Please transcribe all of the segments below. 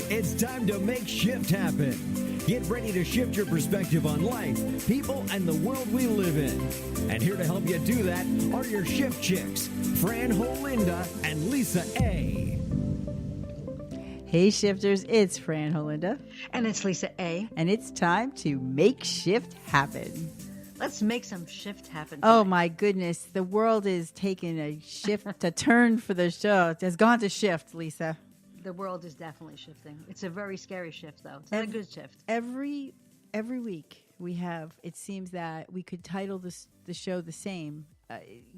It's time to make shift happen. Get ready to shift your perspective on life, people, and the world we live in. And here to help you do that are your shift chicks, Fran Holinda and Lisa A. Hey shifters, it's Fran Holinda. And it's Lisa A. And it's time to make shift happen. Let's make some shift happen Oh tonight. my goodness, the world is taking a shift, a turn for the show. It has gone to shift, Lisa. The world is definitely shifting. It's a very scary shift, though. It's not a good shift. Every week we have, it seems that we could title the show the same.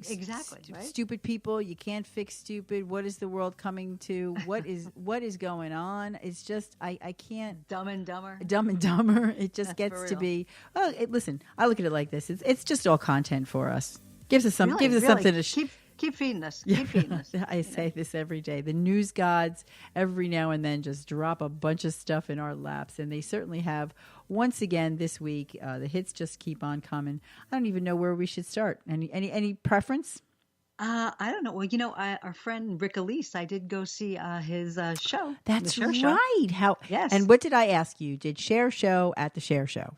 Exactly, right? Stupid people, you can't fix stupid. What is the world coming to? What is going on? It's just I can't. Dumb and Dumber. Dumb and Dumber. It just That's gets for to real. be. Oh, listen, I look at it like this. It's just all content for us. Gives us some. Really, Gives us really. something to. Keep feeding us. Keep feeding us. I say this every day. The news gods every now and then just drop a bunch of stuff in our laps, and they certainly have. Once again this week, the hits just keep on coming. I don't even know where we should start. Any preference? I don't know. Well, our friend Rick Elise, I did go see his show. That's the Cher Show. right. How? Yes. And what did I ask you? Did Cher show at the Cher show?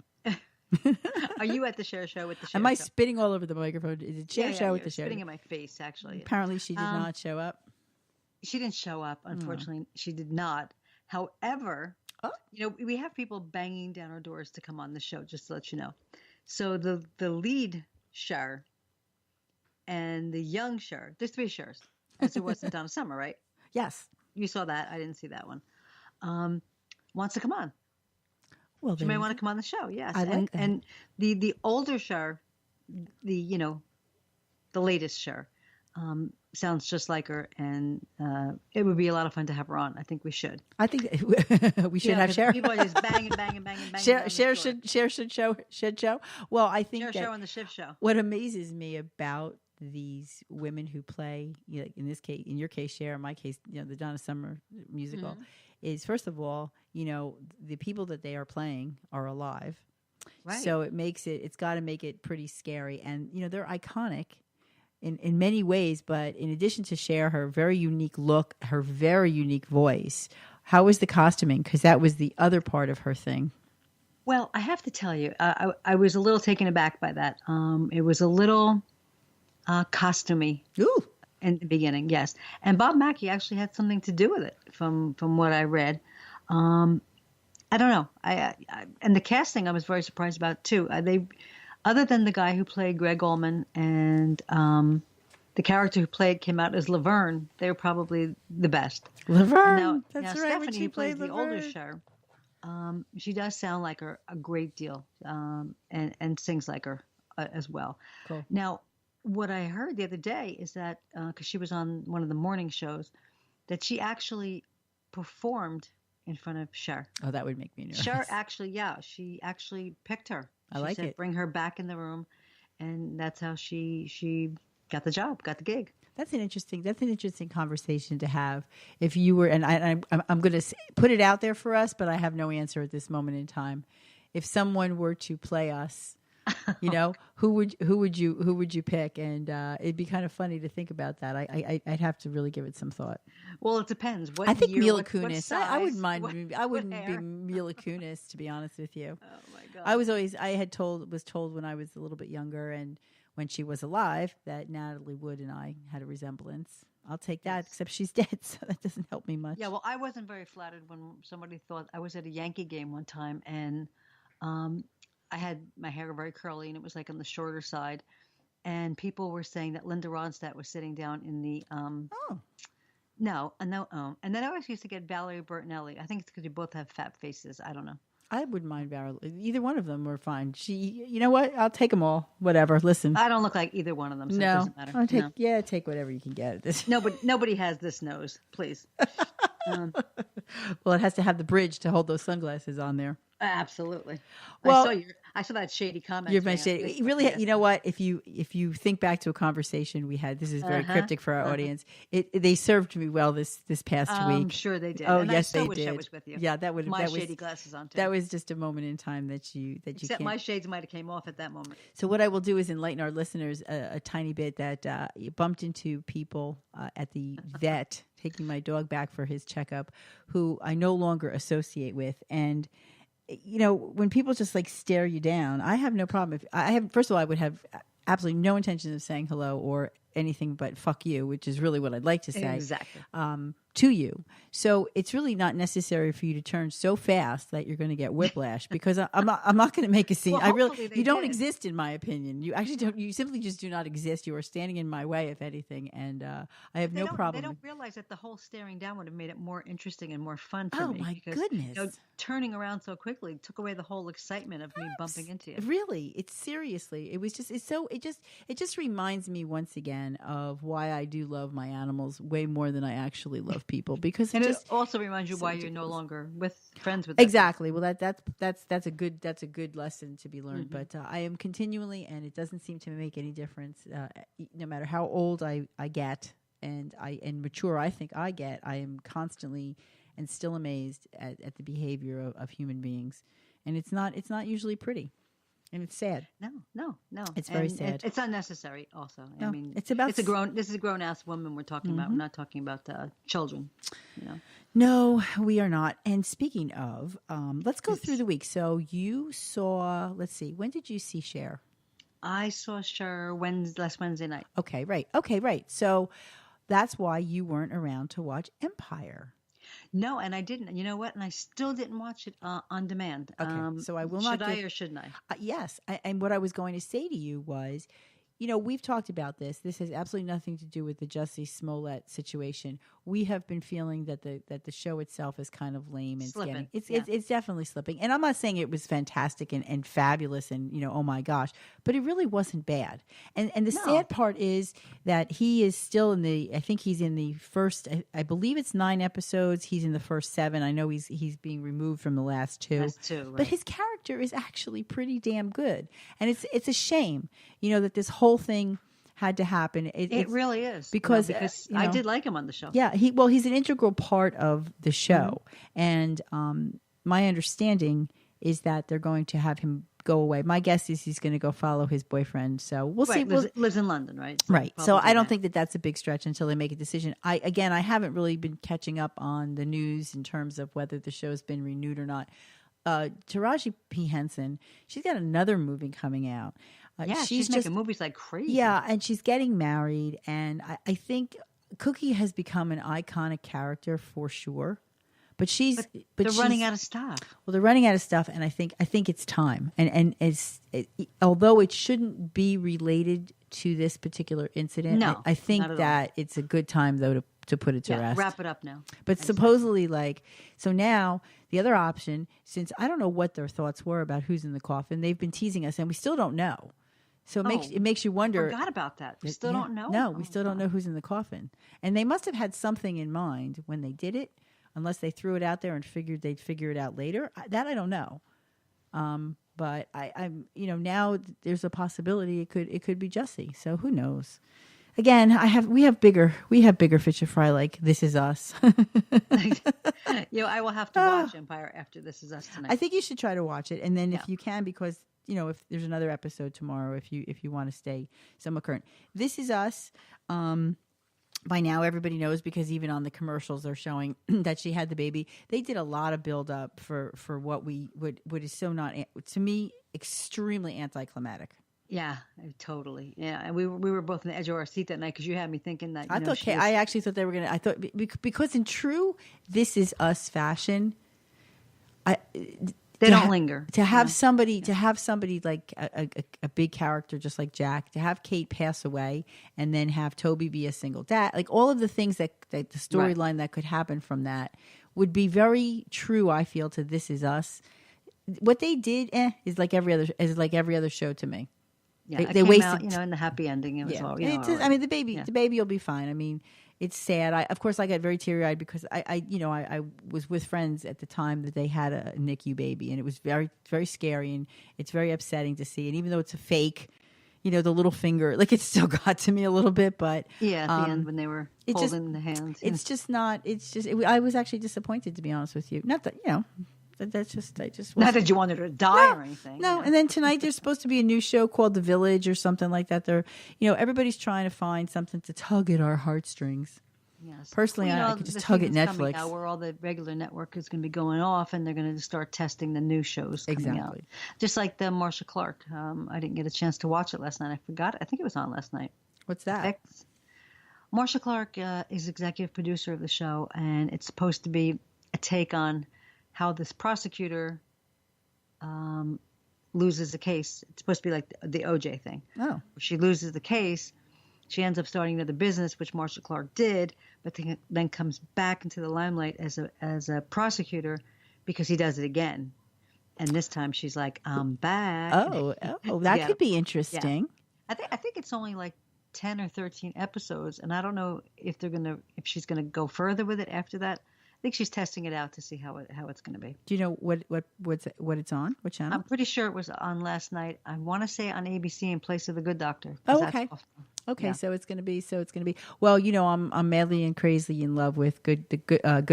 Are you at the Cher Show with the Cher Am I Show? spitting all over the microphone? Is it Cher show you're with the Cher? spitting in my face, actually. Apparently, she did not show up. She didn't show up, unfortunately. She did not. However, we have people banging down our doors to come on the show, just to let you know. So the lead Cher and the young Cher, there's three Chers, as there was in Donna Summer, right? Yes. You saw that. I didn't see that one. Wants to come on. Well, She may want to come on the show, yes. I like that. And the older Cher, the latest Cher, sounds just like her, and it would be a lot of fun to have her on. I think we should. I think we should have 'cause Cher. People are just banging. Cher down the door. should show. Well, I think Cher that Show on the Shift Show. what amazes me about these women who play, in this case, in your case, Cher, in my case, the Donna Summer musical, is first of all, the people that they are playing are alive, Right. so it's got to make it pretty scary, and they're iconic. In many ways, but in addition to Cher, her very unique look, her very unique voice, how was the costuming? Because that was the other part of her thing. Well, I have to tell you, I was a little taken aback by that. It was a little costumey Ooh, in the beginning, yes. And Bob Mackie actually had something to do with it, from what I read. I don't know. I and the casting, I was very surprised about too. Other than the guy who played Greg Allman and the character who came out as Laverne, they were probably the best. Laverne. Now That's right. Stephanie, when she who plays played the older Laverne. Cher, she does sound like her a great deal, and sings like her as well. Cool. Now, what I heard the other day is that, because she was on one of the morning shows, that she actually performed in front of Cher. Oh, that would make me nervous. Cher she actually picked her. I She like said, it. Bring her back in the room, and that's how she got the job, got the gig. That's an interesting conversation to have. If you were, and I'm going to put it out there for us, but I have no answer at this moment in time. If someone were to play us, who would you pick? And it'd be kind of funny to think about that. I'd have to really give it some thought. Well, it depends. What I think year, Mila what Kunis. size, I wouldn't mind. I what wouldn't be hair. Mila Kunis, to be honest with you. Oh my God. I was told when I was a little bit younger and when she was alive that Natalie Wood and I had a resemblance. I'll take that, except she's dead, so that doesn't help me much. Yeah, well, I wasn't very flattered when somebody thought I was at a Yankee game one time, and I had my hair very curly, and it was like on the shorter side, and people were saying that Linda Ronstadt was sitting down in the No, and then I always used to get Valerie Bertinelli. I think it's because you both have fat faces. I don't know. I wouldn't mind Valerie. Either one of them were fine. You know what? I'll take them all. Whatever. Listen. I don't look like either one of them, so it doesn't matter. I'll take take whatever you can get. Nobody has this nose, please. Well, it has to have the bridge to hold those sunglasses on there. Absolutely. Well, I saw that shady comment. you've mentioned it. Really, you know what? If you think back to a conversation we had, this is very cryptic for our audience. They served me well this past week. I'm sure they did. Oh, and yes, I so they wish did. I was with you. Yeah, that would my that was shady glasses on too. that was just a moment in time that you Except can't. my shades might have came off at that moment. So what I will do is enlighten our listeners a tiny bit that you bumped into people at the vet taking my dog back for his checkup who I no longer associate with. And, when people just like stare you down, I have no problem. First of all, I would have absolutely no intention of saying hello or anything but fuck you, which is really what I'd like to say. Exactly. To you. So it's really not necessary for you to turn so fast that you're going to get whiplash because I'm not going to make a scene. Well, You don't exist in my opinion. You actually don't. You simply just do not exist. You are standing in my way, if anything, and I have no problem. They don't realize that the whole staring down would have made it more interesting and more fun for Oh me. my because, goodness! turning around so quickly took away the whole excitement of me bumping into you. Really, it's seriously. It was just. It just reminds me once again of why I do love my animals way more than I actually love people because And it it just also reminds you why you're no longer friends with exactly. Well, that's a good lesson to be learned. Mm-hmm. But I am continually, and it doesn't seem to make any difference. No matter how old I get and mature I think I get, I am constantly and still amazed at the behavior of human beings, and it's not usually pretty. And it's sad. No. It's very sad. It's unnecessary. Also, No, I mean, it's about This is a grown ass woman we're talking about. We're not talking about children. No, we are not. And speaking of, let's go through the week. So you saw. Let's see. When did you see Cher? I saw Cher last Wednesday night. Okay, right. So that's why you weren't around to watch Empire. No, and I didn't. You know what? And I still didn't watch it on demand. Okay, so I will not. Should I or shouldn't I? Yes, and what I was going to say to you was, we've talked about this. This has absolutely nothing to do with the Jussie Smollett situation. We have been feeling that the show itself is kind of lame and Slipping. It's definitely slipping. And I'm not saying it was fantastic and fabulous and oh my gosh, but it really wasn't bad. And the sad part is that he is still I think he's in the first. I believe it's 9 episodes. He's in the first 7. I know he's being removed from the last 2. Last 2, right. But his character is actually pretty damn good, and it's a shame, that this whole thing had to happen. It really is because I did like him on the show. Yeah, he's an integral part of the show, and my understanding is that they're going to have him go away. My guess is he's going to go follow his boyfriend. So we'll see. Lives in London, right? Right. So I don't think that's a big stretch until they make a decision. I haven't really been catching up on the news in terms of whether the show's been renewed or not. Taraji P. Henson, she's got another movie coming out. She's making movies like crazy. Yeah, and she's getting married, and I think Cookie has become an iconic character for sure. But they're running out of stuff. Well, they're running out of stuff, and I think it's time. And although it shouldn't be related to this particular incident, I think that it's a good time though to put it to rest. Wrap it up now. But supposedly, so now the other option, since I don't know what their thoughts were about who's in the coffin, they've been teasing us, and we still don't know. So it makes you wonder. I forgot about that. We still don't know. No, we still don't know who's in the coffin, and they must have had something in mind when they did it, unless they threw it out there and figured they'd figure it out later. That I don't know. But I'm now there's a possibility it could be Jussie. So who knows? Again, we have bigger fish to fry. Like This Is Us. I will have to watch Empire after This Is Us tonight. I think you should try to watch it, and then if you can, because if there's another episode tomorrow, if you want to stay somewhat current. This Is Us. By now, everybody knows because even on the commercials they're showing that she had the baby. They did a lot of build up for what is so not, to me, extremely anticlimactic. Yeah, totally. Yeah, and we were both on the edge of our seat that night because you had me thinking that. I actually thought they were gonna. I thought because in true This Is Us fashion, they don't linger. To have somebody like a big character just like Jack, to have Kate pass away, and then have Toby be a single dad, like all of the things that the storyline that could happen from that would be very true. I feel to This Is Us. What they did is like every other show to me. Yeah, they wasted out, in the happy ending. It was all, the baby will be fine. I mean, it's sad. Of course, I got very teary eyed because I was with friends at the time that they had a NICU baby, and it was very, very scary, and it's very upsetting to see. And even though it's a fake, the little finger, like it still got to me a little bit, but yeah, at the end when they were holding the hands, it's just not. It's just. I was actually disappointed, to be honest with you. Not that That's just I just not that you wanted her to die or anything. No, and then tonight there's supposed to be a new show called The Village or something like that. They're everybody's trying to find something to tug at our heartstrings. Yes. Personally, I could just tug at Netflix. Now where all the regular network is going to be going off, and they're going to start testing the new shows coming out. Just like the Marsha Clark. I didn't get a chance to watch it last night. I forgot. I think it was on last night. What's that? Marsha Clark is executive producer of the show, and it's supposed to be a take on how this prosecutor loses a case. It's supposed to be like the OJ thing. Oh. She loses the case. She ends up starting another business, which Marsha Clark did, but then comes back into the limelight as a prosecutor because he does it again. And this time she's like, I'm back. Oh, that could be interesting. Yeah. I think it's only like 10 or 13 episodes, and I don't know if she's gonna go further with it after that. I think she's testing it out to see how it's going to be. Do you know what it's on? What channel? I'm pretty sure it was on last night. I want to say on ABC in place of The Good Doctor. Oh, okay. Okay, yeah. So it's going to be. Well, I'm madly and crazily in love with Good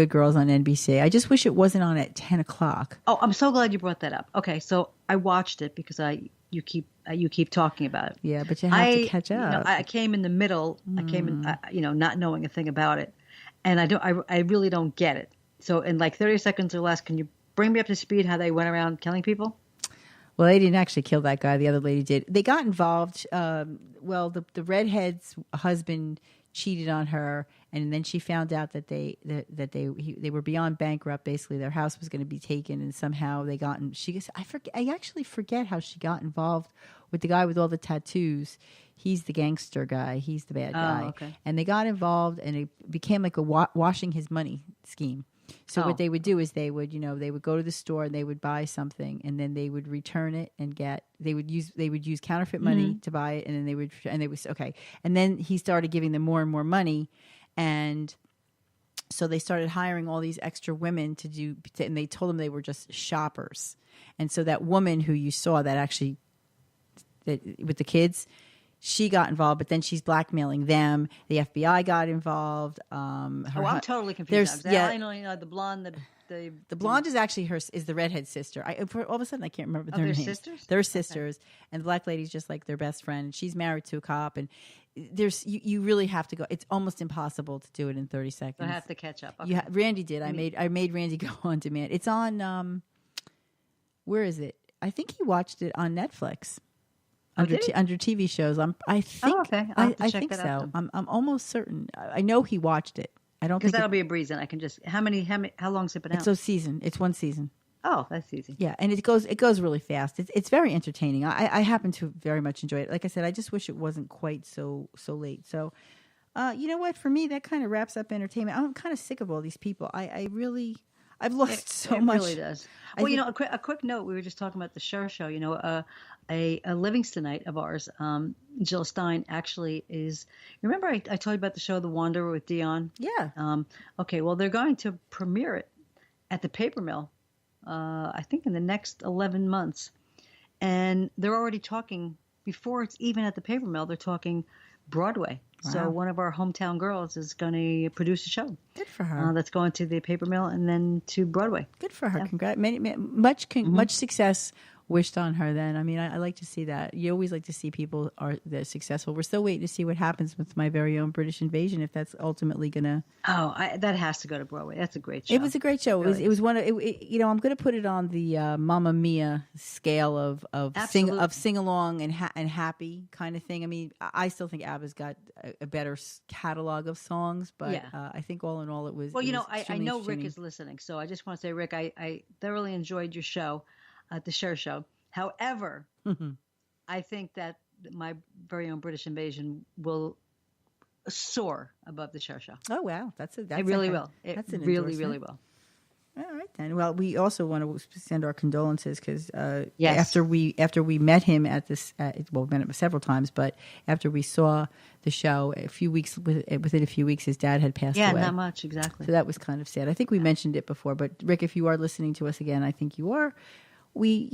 Girls on NBC. I just wish it wasn't on at 10 o'clock. Oh, I'm so glad you brought that up. Okay, so I watched it because you keep talking about it. Yeah, but you have to catch up. I came in the middle. I came in, not knowing a thing about it. And I really don't get it. So in like 30 seconds or less, can you bring me up to speed how they went around killing people? Well, they didn't actually kill that guy. The other lady did. They got involved. The redhead's husband cheated on her, and then she found out that they were beyond bankrupt. Basically, their house was going to be taken, and somehow they got. I actually forget how she got involved with the guy with all the tattoos. He's the gangster guy. He's the bad guy. Oh, okay. And they got involved, and it became like a washing his money scheme. So what they would do is they would go to the store and they would buy something, and then they would return it and they would use counterfeit money to buy it, and then they would okay. And then he started giving them more and more money, and so they started hiring all these extra women and they told them they were just shoppers. And so that woman who you saw with the kids, she got involved, but then she's blackmailing them. The FBI got involved. I'm totally confused. I only know the blonde. The blonde is actually is the redhead sister. All of a sudden, I can't remember their names. Sisters? They're sisters, and the black lady's just like their best friend. And she's married to a cop, and you really have to go. It's almost impossible to do it in 30 seconds. I have to catch up. Okay. Randy did. I made Randy go on demand. It's on. Where is it? I think he watched it on Netflix. Under TV shows, I think. Oh, okay. I think so. I'm almost certain. I know he watched it. I don't think that'll be a breeze, and I can just how long's it been out? It's one season. Oh, that's easy. Yeah, and it goes really fast. It's very entertaining. I happen to very much enjoy it. Like I said, I just wish it wasn't quite so late. So, you know what? For me, that kind of wraps up entertainment. I'm kind of sick of all these people. I've lost so much. It really does. Well, a quick note. We were just talking about the Cher show. A Livingstonite of ours, Jill Stein, actually is. Remember, I told you about the show The Wanderer with Dion? Yeah. Okay. Well, they're going to premiere it at the Paper Mill. I think in the next 11 months, and they're already talking before it's even at the Paper Mill. They're talking Broadway. Wow. So one of our hometown girls is going to produce a show. Good for her. That's going to the Paper Mill and then to Broadway. Good for her. Yeah. Much success wished on her then. I mean, I like to see that. You always like to see people that are successful. We're still waiting to see what happens with My Very Own British Invasion, if that's ultimately going to... Oh, that has to go to Broadway. That's a great show. It was a great show. It was one of... I'm going to put it on the Mamma Mia scale of sing-along and happy kind of thing. I mean, I still think ABBA's got a better catalog of songs, but I think all in all it was... Well, I know Rick is listening, so I just want to say, Rick, I thoroughly enjoyed your show. At the Cher show. However, I think that My Very Own British Invasion will soar above the Cher show. Oh wow, that's it really will. It that's an really will. All right then. Well, we also want to send our condolences because Yes. after we met him at this, well, we met him several times, but after we saw the show, within a few weeks, his dad had passed Yeah, away. not much, exactly. So that was kind of sad. I think we mentioned it before, but Rick, if you are listening to us again, I think you are. We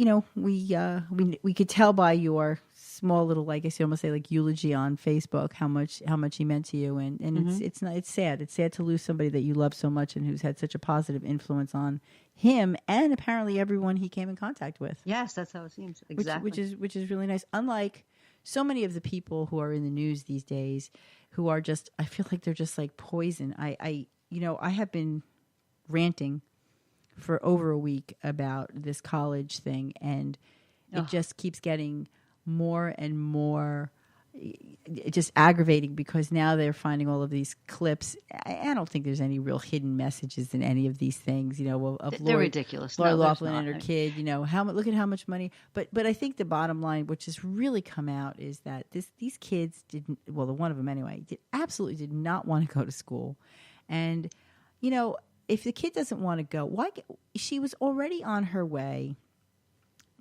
could tell by your small little, I guess you almost say like eulogy on Facebook how much he meant to you, and it's sad. It's sad to lose somebody that you love so much and who's had such a positive influence on him and apparently everyone he came in contact with. Yes, that's how it seems. Exactly. Which is really nice. Unlike so many of the people who are in the news these days, who are just, I feel like they're just like poison. I have been ranting for over a week about this college thing, and it just keeps getting more and more just aggravating because now they're finding all of these clips. I don't think there's any real hidden messages in any of these things, of They're ridiculous. Lori No, there's Loughlin and not. her kid, look at how much money. But I think the bottom line, which has really come out, is that these kids didn't, well, the one of them anyway, absolutely did not want to go to school. And, if the kid doesn't want to go, why? She was already on her way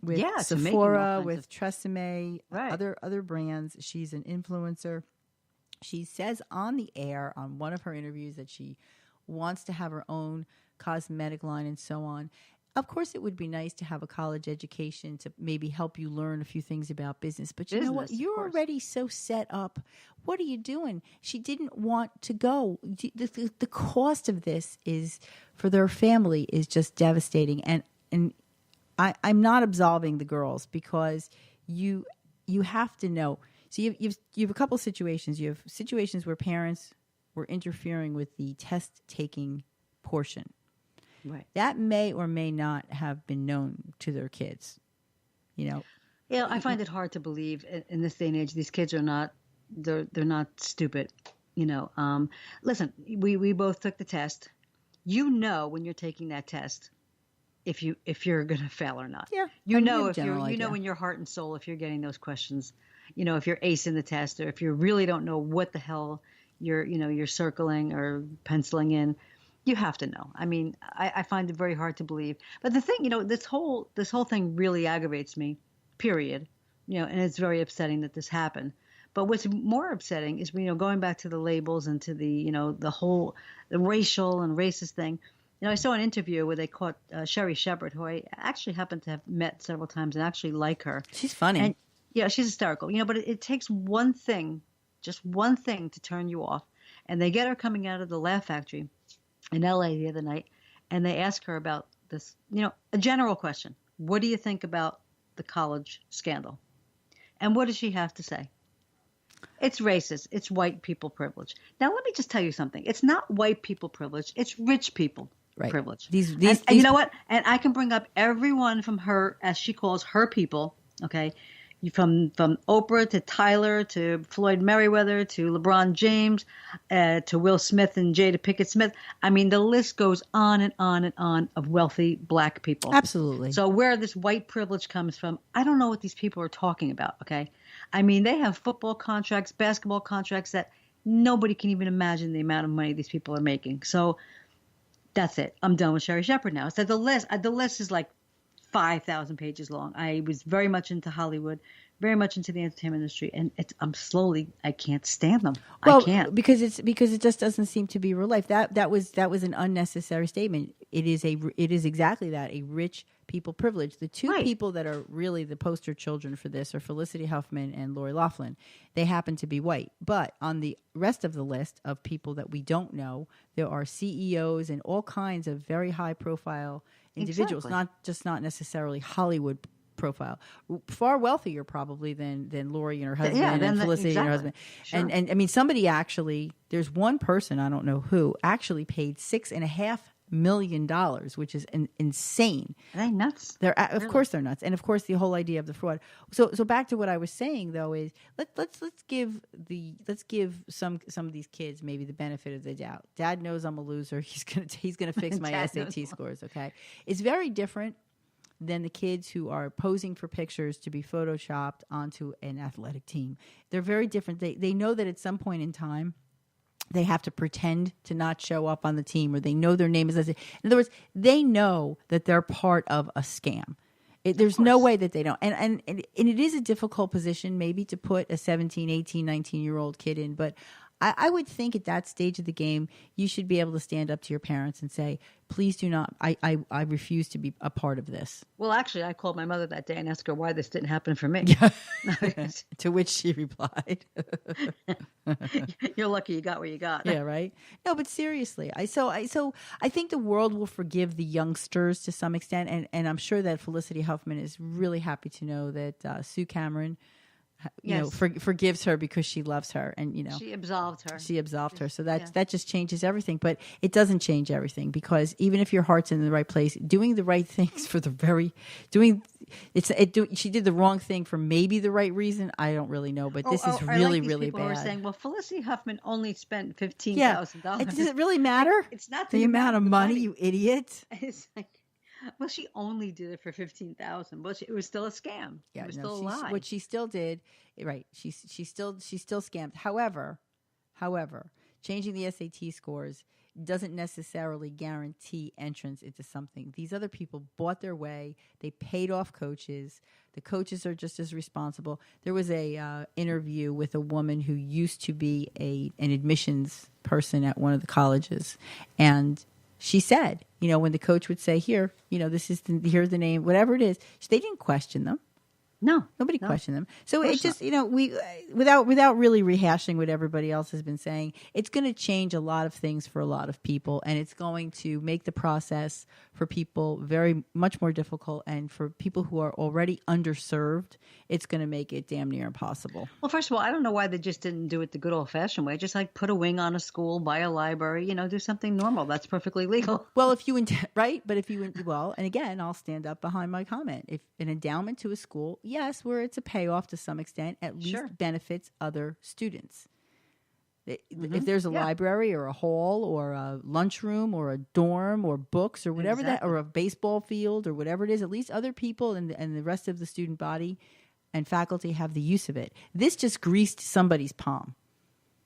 with Yeah, to making all Sephora, kinds with of- Tresemme, Right. other brands. She's an influencer. She says on the air on one of her interviews that she wants to have her own cosmetic line and so on. Of course, it would be nice to have a college education to maybe help you learn a few things about business. But you know what? Business, of You're course. already so set up. What are you doing? She didn't want to go. The cost of this is for their family is just devastating. And I'm not absolving the girls because you have to know. So you have a couple situations. You have situations where parents were interfering with the test taking portion. Right. That may or may not have been known to their kids. Yeah, I find it hard to believe in this day and age. These kids are not. They're not stupid. Listen, we both took the test. When you're taking that test, if you're gonna fail or not. Yeah, You I mean, know you have if a you're general idea. in your heart and soul if you're getting those questions. If you're acing the test or if you really don't know what the hell you're circling or penciling in. You have to know. I mean, I find it very hard to believe. But the thing, this whole thing really aggravates me, period. And it's very upsetting that this happened. But what's more upsetting is, going back to the labels and to the racial and racist thing. I saw an interview where they caught Sherry Shepard, who I actually happen to have met several times and actually like her. She's funny. And yeah, she's hysterical. But it takes one thing, just one thing to turn you off. And they get her coming out of the Laugh Factory in LA the other night, and they ask her about this, a general question. What do you think about the college scandal? And what does she have to say? It's racist. It's white people privilege. Now, let me just tell you something. It's not white people privilege. It's rich people privilege. And you know what? And I can bring up everyone from her, as she calls her people, okay? From Oprah to Tyler to Floyd Mayweather to LeBron James to Will Smith and Jada Pinkett Smith. I mean, the list goes on and on and on of wealthy black people. Absolutely. So where this white privilege comes from, I don't know what these people are talking about, okay? I mean, they have football contracts, basketball contracts that nobody can even imagine the amount of money these people are making. So that's it. I'm done with Sherry Shepard now. So the list is like 5,000 pages long. I was very much into Hollywood, very much into the entertainment industry, and I can't stand them. Well, I can't. because it just doesn't seem to be real life. That was an unnecessary statement. It is exactly that, a rich people privilege. The two Right. people that are really the poster children for this are Felicity Huffman and Lori Loughlin. They happen to be white, but on the rest of the list of people that we don't know, there are CEOs and all kinds of very high profile individuals, Exactly. not necessarily Hollywood profile, far wealthier probably than Lori and her husband and Felicity and her husband. Sure. And I mean, somebody actually, there's one person, I don't know who, actually paid $6.5 million, which is insane. Are they nuts? Of course they're nuts, and of course the whole idea of the fraud. So back to what I was saying though is let's give some of these kids maybe the benefit of the doubt. Dad knows I'm a loser. He's gonna fix my Dad SAT knows. scores. Okay, it's very different than the kids who are posing for pictures to be photoshopped onto an athletic team. They're very different. They know that at some point in time they have to pretend to not show up on the team, or they know their name is listed. In other words, they know that they're part of a scam. There's no way that they don't. And it is a difficult position maybe to put a 17, 18, 19-year-old kid in, but I would think at that stage of the game, you should be able to stand up to your parents and say, please do not, I refuse to be a part of this. Well, actually, I called my mother that day and asked her why this didn't happen for me. To which she replied, "You're lucky you got what you got." Yeah, right. No, but seriously, I think the world will forgive the youngsters to some extent, and I'm sure that Felicity Huffman is really happy to know that Sue Cameron, forgives her because she loves her, and she absolved her. So that just changes everything. But it doesn't change everything, because even if your heart's in the right place, doing the right things she did the wrong thing for maybe the right reason. I don't really know, but this is really, really bad. Were saying, well, Felicity Huffman only spent $15,000. Does it really matter? It's not the amount of money, you idiot. It's like, well, she only did it for $15,000, but it was still a scam. Yeah, it was still a lie. What she still did, right? She still scammed. However, changing the SAT scores doesn't necessarily guarantee entrance into something. These other people bought their way. They paid off coaches. The coaches are just as responsible. There was a interview with a woman who used to be an admissions person at one of the colleges, and she said, when the coach would say, here, here's the name, whatever it is, they didn't question them. No, nobody questioned them. So it just, we without really rehashing what everybody else has been saying, it's going to change a lot of things for a lot of people, and it's going to make the process for people very much more difficult, and for people who are already underserved, it's going to make it damn near impossible. Well, first of all, I don't know why they just didn't do it the good old-fashioned way. Just like put a wing on a school, buy a library, do something normal. That's perfectly legal. Well, if you right, but if you and again, I'll stand up behind my comment. If an endowment to a school, yes, where it's a payoff to some extent, at least benefits other students. If there's a library or a hall or a lunchroom or a dorm or books or whatever that, or a baseball field or whatever it is, at least other people and the rest of the student body and faculty have the use of it. This just greased somebody's palm.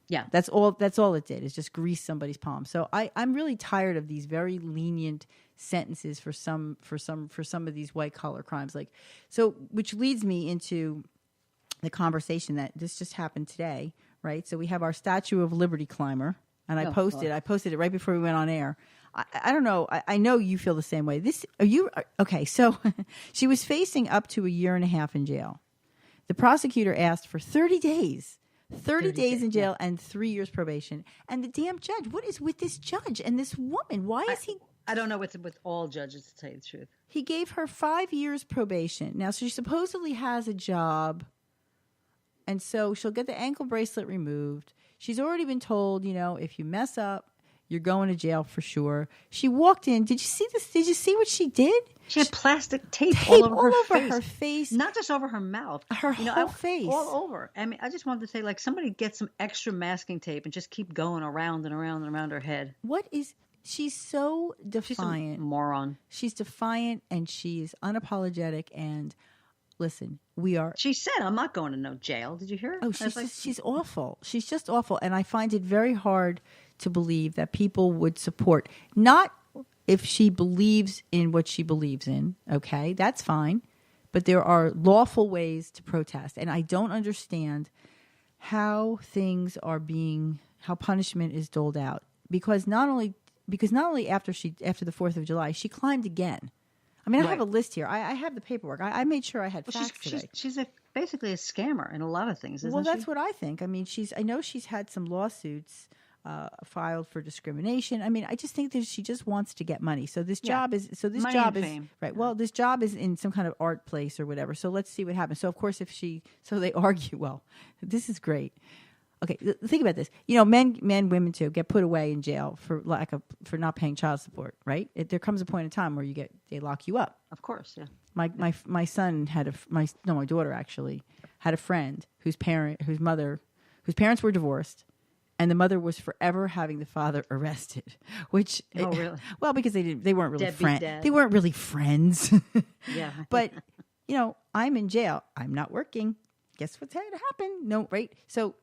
Yeah, that's all it did, is just grease somebody's palm. So I'm really tired of these very lenient sentences for some of these white collar crimes. Which leads me into the conversation that this just happened today, right? So we have our Statue of Liberty climber, and I posted it right before we went on air. I don't know. I know you feel the same way. Okay? So she was facing up to 1.5 years in jail. The prosecutor asked for 30 days. 30 days in jail and 3 years probation. And the damn judge, what is with this judge and this woman? Why is he... I don't know what's with all judges, to tell you the truth. He gave her 5 years probation. Now, so she supposedly has a job, and so she'll get the ankle bracelet removed. She's already been told, if you mess up, you're going to jail for sure. She walked in. Did you see this? Did you see what she did? She had plastic tape all over her face. Not just over her mouth. Her whole face. All over. I mean, I just wanted to say, somebody get some extra masking tape and just keep going around and around and around her head. She's so defiant. She's a moron. She's defiant, and she's unapologetic, and listen, She said, I'm not going to no jail. Did you hear her? Oh, she's awful. She's just awful, and I find it very hard to believe that people would support, not if she believes in what she believes in, okay, that's fine, but there are lawful ways to protest, and I don't understand how punishment is doled out, because not only after the 4th of July, she climbed again. I mean, I have a list here. I have the paperwork. I made sure I had facts today. She's basically a scammer in a lot of things, isn't she? Well, that's what I think. I mean, I know she's had some lawsuits filed for discrimination. I mean, I just think that she just wants to get money. So this job is fame. Right. Well, this job is in some kind of art place or whatever. So let's see what happens. So of course, they argue. Well, this is great. Okay, think about this. Men, women too, get put away in jail for not paying child support. Right? There comes a point in time where they lock you up. Of course, yeah. My son had my daughter actually had a friend whose parents were divorced, and the mother was forever having the father arrested. Which, really? Well, because they weren't really friends. Dad. They weren't really friends. Yeah. But I'm in jail. I'm not working. Guess what's going to happen? No, right? So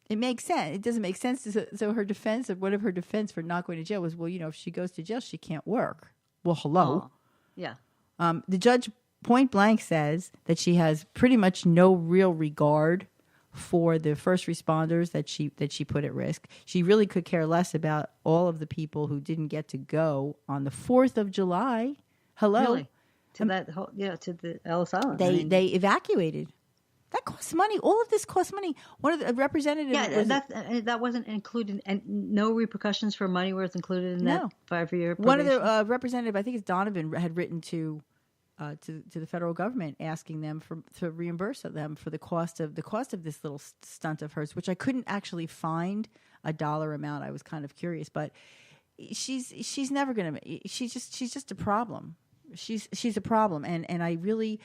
It makes sense. It doesn't make sense. So her defense, or one of her defense for not going to jail was, well, if she goes to jail, she can't work. Well, hello. Oh, yeah. The judge point blank says that she has pretty much no real regard for the first responders that she put at risk. She really could care less about all of the people who didn't get to go on the 4th of July. Hello. Really? To to the Ellis Island. They evacuated. That costs money. All of this costs money. One of the representatives. Yeah, that wasn't included, and no repercussions for money was included in that 5-year probation. One of the representative, I think it's Donovan, had written to the federal government asking them to reimburse them for the cost of this little stunt of hers, which I couldn't actually find a dollar amount. I was kind of curious, but she's never gonna. She's just a problem. She's a problem, and I really.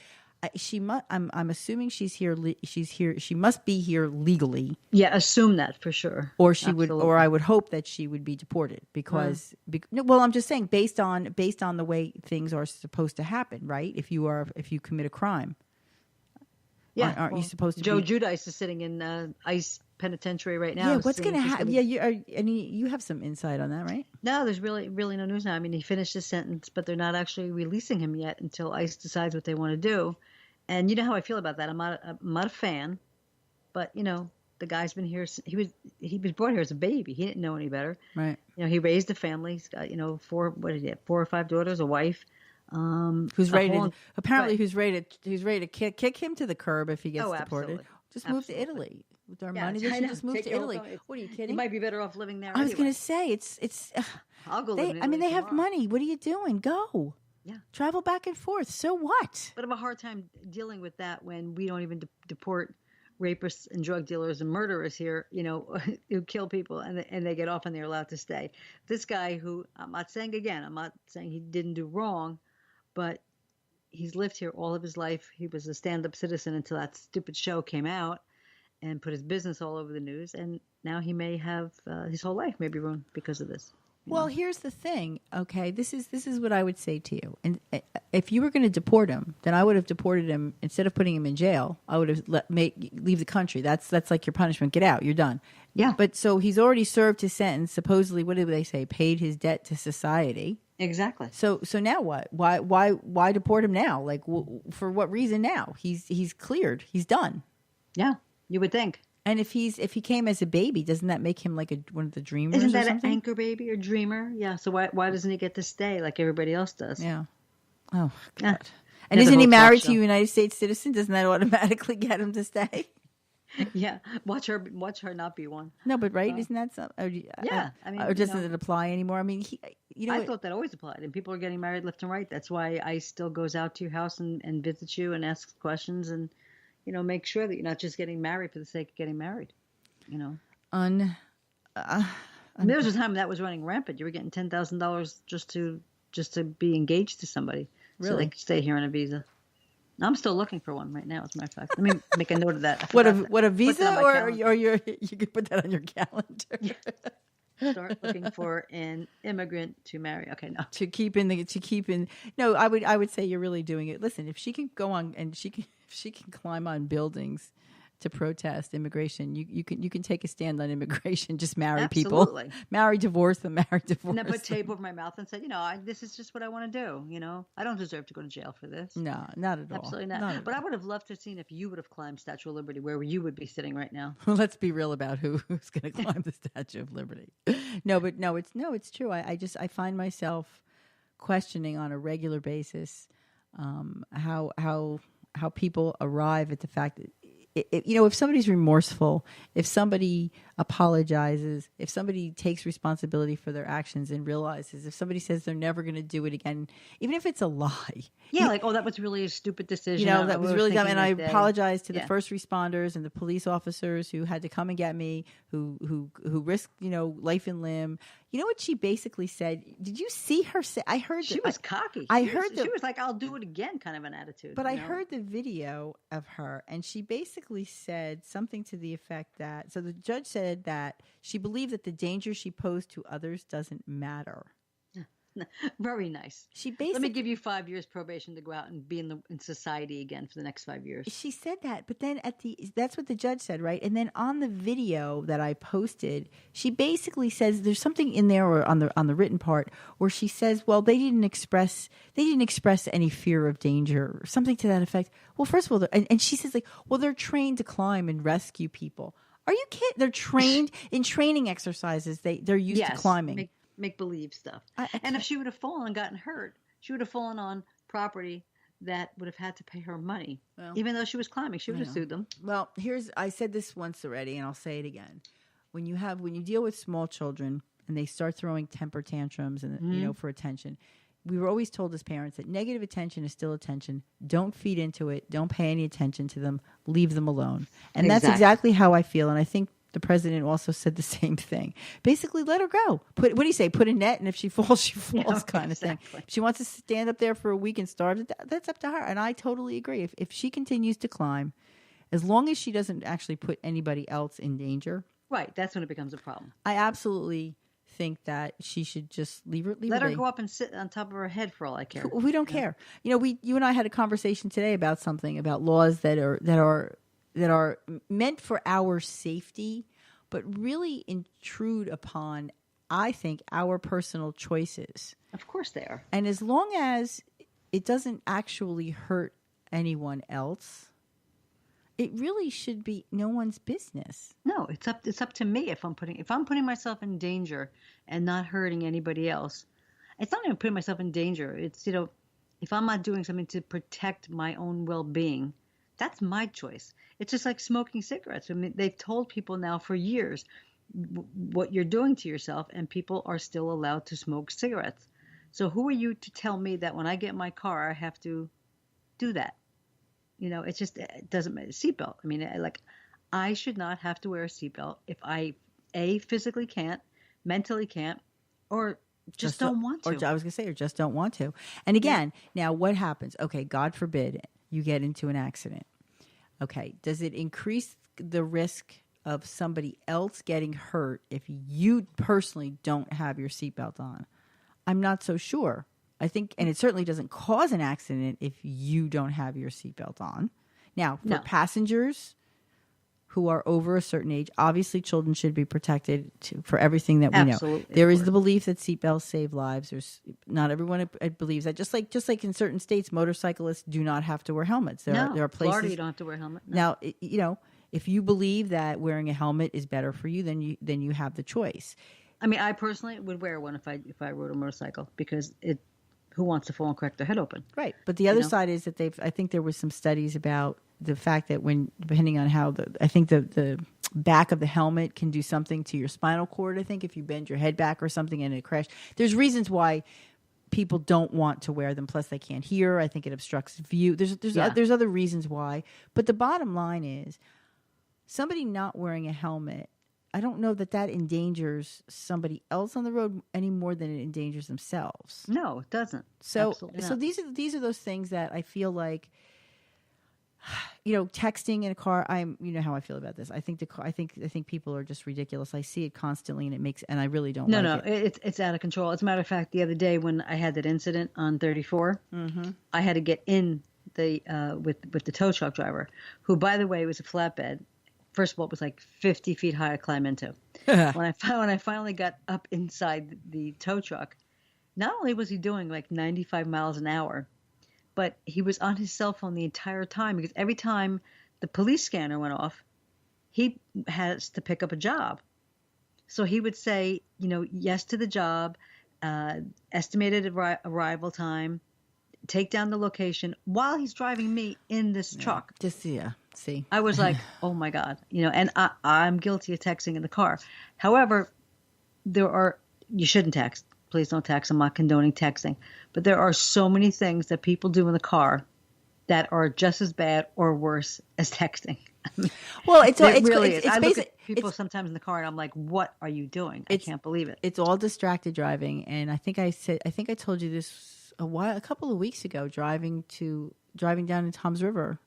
I'm assuming she's here. She's here. She must be here legally. Yeah, assume that for sure. Or she would, or I would hope that she would be deported because. Well, I'm just saying based on the way things are supposed to happen, right? If you commit a crime, aren't you supposed to? Joe Giudice is sitting in ICE penitentiary right now. Yeah, what's going to happen? Yeah, you have some insight on that, right? No, there's really no news now. I mean, he finished his sentence, but they're not actually releasing him yet until ICE decides what they want to do. And you know how I feel about that. I'm not a fan, but the guy's been here. He was brought here as a baby. He didn't know any better. Right. He raised a family. He's got 4 or 5 daughters, a wife. Who's ready to kick him to the curb if he gets deported. Absolutely. Just move to Italy with our money. They should just move to Italy. What are you kidding? You might be better off living there. I was going to say it's. I'll go live in Italy. I mean, they have tomorrow. money. What are you doing? Go. Yeah. Travel back and forth. So what? But I have a hard time dealing with that when we don't even deport rapists and drug dealers and murderers here, who kill people and they get off and they're allowed to stay. This guy who, I'm not saying he didn't do wrong, but he's lived here all of his life. He was a stand-up citizen until that stupid show came out and put his business all over the news. And now he may have his whole life may be ruined because of this. Well, here's the thing, okay? This is what I would say to you. And if you were going to deport him, then I would have deported him instead of putting him in jail. I would have leave the country. That's like your punishment. Get out. You're done. Yeah. But so he's already served his sentence. Supposedly, what did they say? Paid his debt to society. Exactly. So now what? Why deport him now? Like for what reason now? He's cleared. He's done. Yeah, you would think. And if he came as a baby, doesn't that make him like one of the dreamers? Isn't that or something? an anchor baby or dreamer? Yeah. So why doesn't he get to stay like everybody else does? Yeah. Oh God. Yeah. And isn't he married to a United States citizen? Doesn't that automatically get him to stay? Yeah. Watch her not be one. No, but right? Isn't that something? Yeah. I mean, or doesn't it apply anymore? I mean, I thought that always applied, and people are getting married left and right. That's why ICE still goes out to your house and visits you and asks questions and make sure that you're not just getting married for the sake of getting married. There was a time that was running rampant. You were getting $10,000 just to be engaged to somebody, so they could stay here on a visa. I'm still looking for one right now, as a matter of fact. Let me make a note of that. What a visa, or you could put that on your calendar. Start looking for an immigrant to marry. Okay, no. To keep in. No, I would say you're really doing it. Listen, if she can go on and if she can climb on buildings to protest immigration, you can take a stand on immigration. Just marry Absolutely. people, marry, divorce them, marry, divorce. And then put tape over my mouth and said, this is just what I want to do. I don't deserve to go to jail for this. No, not at all. Absolutely not. But I would have loved to have seen if you would have climbed Statue of Liberty, where you would be sitting right now. Well, let's be real about who's going to climb the Statue of Liberty. It's true. I find myself questioning on a regular basis how people arrive at the fact that if somebody's remorseful, if somebody apologizes, if somebody takes responsibility for their actions and realizes, if somebody says they're never going to do it again, even if it's a lie. Yeah, that was really a stupid decision. That was really dumb. And I apologize to the first responders and the police officers who had to come and get me, who risked, life and limb. You know what she basically said? Did you see her say? I heard she was cocky. She was like, "I'll do it again," kind of an attitude. But I heard the video of her, and she basically said something to the effect that. So the judge said that she believed that the danger she posed to others doesn't matter. Very nice. She Let me basically give you 5 years probation to go out and be in society again for the next 5 years. she said that, but then that's what the judge said, right? And then on the video that I posted, she basically says there's something in there, or on the written part, where she says, well, they didn't express any fear of danger, or something to that effect. Well, first of all, and she says, like, well, they're trained to climb and rescue people. Are you kidding? They're trained in training exercises. They're used to climbing. Make believe stuff. And if she would have fallen and gotten hurt, she would have fallen on property that would have had to pay her money. Well, even though she was climbing, she would have sued them. Well, I said this once already, and I'll say it again. When you deal with small children and they start throwing temper tantrums and for attention, we were always told as parents that negative attention is still attention. Don't feed into it. Don't pay any attention to them. Leave them alone. And that's exactly how I feel. And I think the president also said the same thing. Basically, let her go. What do you say? Put a net, and if she falls, she falls, kind of thing. If she wants to stand up there for a week and starve, that's up to her. And I totally agree. If she continues to climb, as long as she doesn't actually put anybody else in danger. Right. That's when it becomes a problem. I absolutely think that she should just leave her. Let her go up and sit on top of her head for all I care. We don't care. You and I had a conversation today about laws that are meant for our safety, but really intrude upon, I think, our personal choices. Of course they are. And as long as it doesn't actually hurt anyone else, it really should be no one's business. No, it's up to me if I'm putting myself in danger and not hurting anybody else. It's not even putting myself in danger. It's if I'm not doing something to protect my own well-being, that's my choice. It's just like smoking cigarettes. I mean, they've told people now for years what you're doing to yourself, and people are still allowed to smoke cigarettes. So who are you to tell me that when I get in my car, I have to do that? It doesn't matter. Seatbelt. I mean, I should not have to wear a seatbelt if I, physically can't, mentally can't, or just don't want to. Or I was going to say, or just don't want to. And again, now what happens? Okay, God forbid you get into an accident. Okay, does it increase the risk of somebody else getting hurt if you personally don't have your seatbelt on? I'm not so sure. I think, and it certainly doesn't cause an accident if you don't have your seatbelt on. Now, for passengers who are over a certain age, obviously children should be protected for everything that we know. There is the belief that seatbelts save lives. Not everyone believes that. Just like in certain states, motorcyclists do not have to wear helmets. There are places. Florida, you don't have to wear a helmet. No. Now, if you believe that wearing a helmet is better for you, then you have the choice. I mean, I personally would wear one if I rode a motorcycle, because who wants to fall and crack their head open? Right. But the other side is that I think there was some studies about the fact that depending on how I think the back of the helmet can do something to your spinal cord. I think if you bend your head back or something and it crashes, there's reasons why people don't want to wear them. Plus they can't hear. I think it obstructs view. There's other reasons why. But the bottom line is somebody not wearing a helmet, I don't know that endangers somebody else on the road any more than it endangers themselves. No, it doesn't. So these are those things that I feel like, texting in a car. How I feel about this. I think people are just ridiculous. I see it constantly, and I really don't. No, it's out of control. As a matter of fact, the other day when I had that incident on 34, I had to get in with the tow truck driver, who, by the way, was a flatbed. First of all, it was like 50 feet high to climb into. When I finally got up inside the tow truck, not only was he doing like 95 miles an hour, but he was on his cell phone the entire time, because every time the police scanner went off, he has to pick up a job. So he would say, yes to the job, estimated arrival time, take down the location while he's driving me in this truck. See, I was like, oh my God, and I'm guilty of texting in the car. However, you shouldn't text. Please don't text. I'm not condoning texting. But there are so many things that people do in the car that are just as bad or worse as texting. Well, it's I look at people sometimes in the car and I'm like, what are you doing? I can't believe it. It's all distracted driving. And I think I told you this a couple of weeks ago, driving down in Toms River.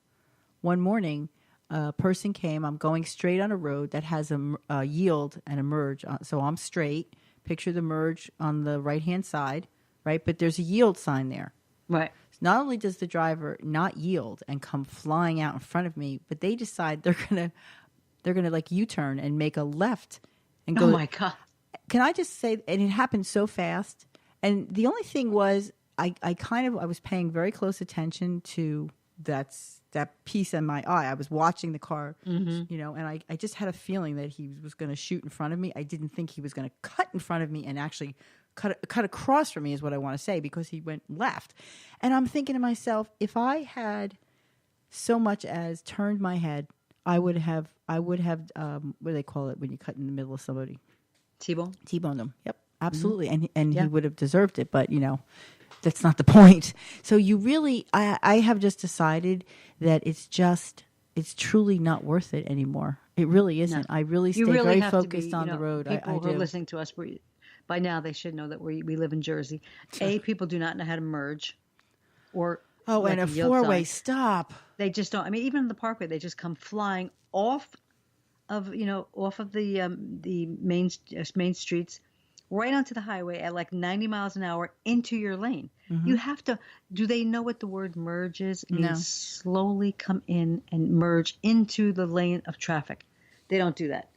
One morning, a person came. I'm going straight on a road that has a yield and a merge. So I'm straight. Picture the merge on the right-hand side, right? But there's a yield sign there. Right. Not only does the driver not yield and come flying out in front of me, but they decide they're gonna like U-turn and make a left and go. Oh my God. Can I just say, and it happened so fast. And the only thing was, I was paying very close attention to that piece in my eye. I was watching the car, and I just had a feeling that he was going to shoot in front of me. I didn't think he was going to cut in front of me and actually cut across from me is what I want to say, because he went left. And I'm thinking to myself, if I had so much as turned my head, I would have what do they call it when you cut in the middle of somebody? T-bone them. Yep, absolutely. And he would have deserved it, but that's not the point. So you really, I have just decided that it's truly not worth it anymore. It really isn't. No. I really stay very focused on the road. People who are listening to us, by now they should know that we live in Jersey. People do not know how to merge, or and a four-way stop. They just don't. I mean, even in the Parkway, they just come flying off of the main streets, right onto the highway at like 90 miles an hour into your lane. Mm-hmm. You have to. Do they know what the word merge is? It means slowly come in and merge into the lane of traffic. They don't do that.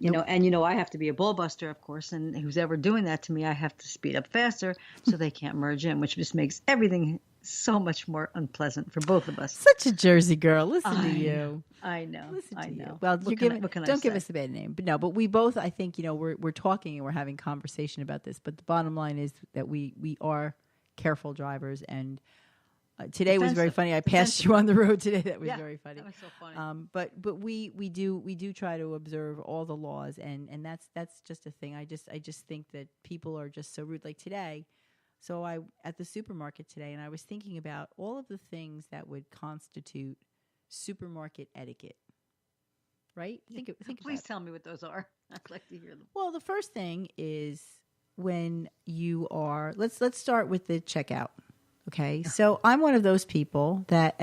And I have to be a bullbuster, of course, and who's ever doing that to me, I have to speed up faster so they can't merge in, which just makes everything so much more unpleasant for both of us. Such a Jersey girl. Listen to you. I know. I know. Well, don't give us a bad name, but we both, I think, we're talking and we're having conversation about this. But the bottom line is that we are careful drivers, and today was very funny. I passed you on the road today. That was very funny. That was so funny. But we do try to observe all the laws, and that's just a thing. I just think that people are just so rude. Like today. So I at the supermarket today, and I was thinking about all of the things that would constitute supermarket etiquette. Right? Think Please tell me what those are. I'd like to hear them. Well, the first thing is when you are. Let's start with the checkout. Okay, so I'm one of those people that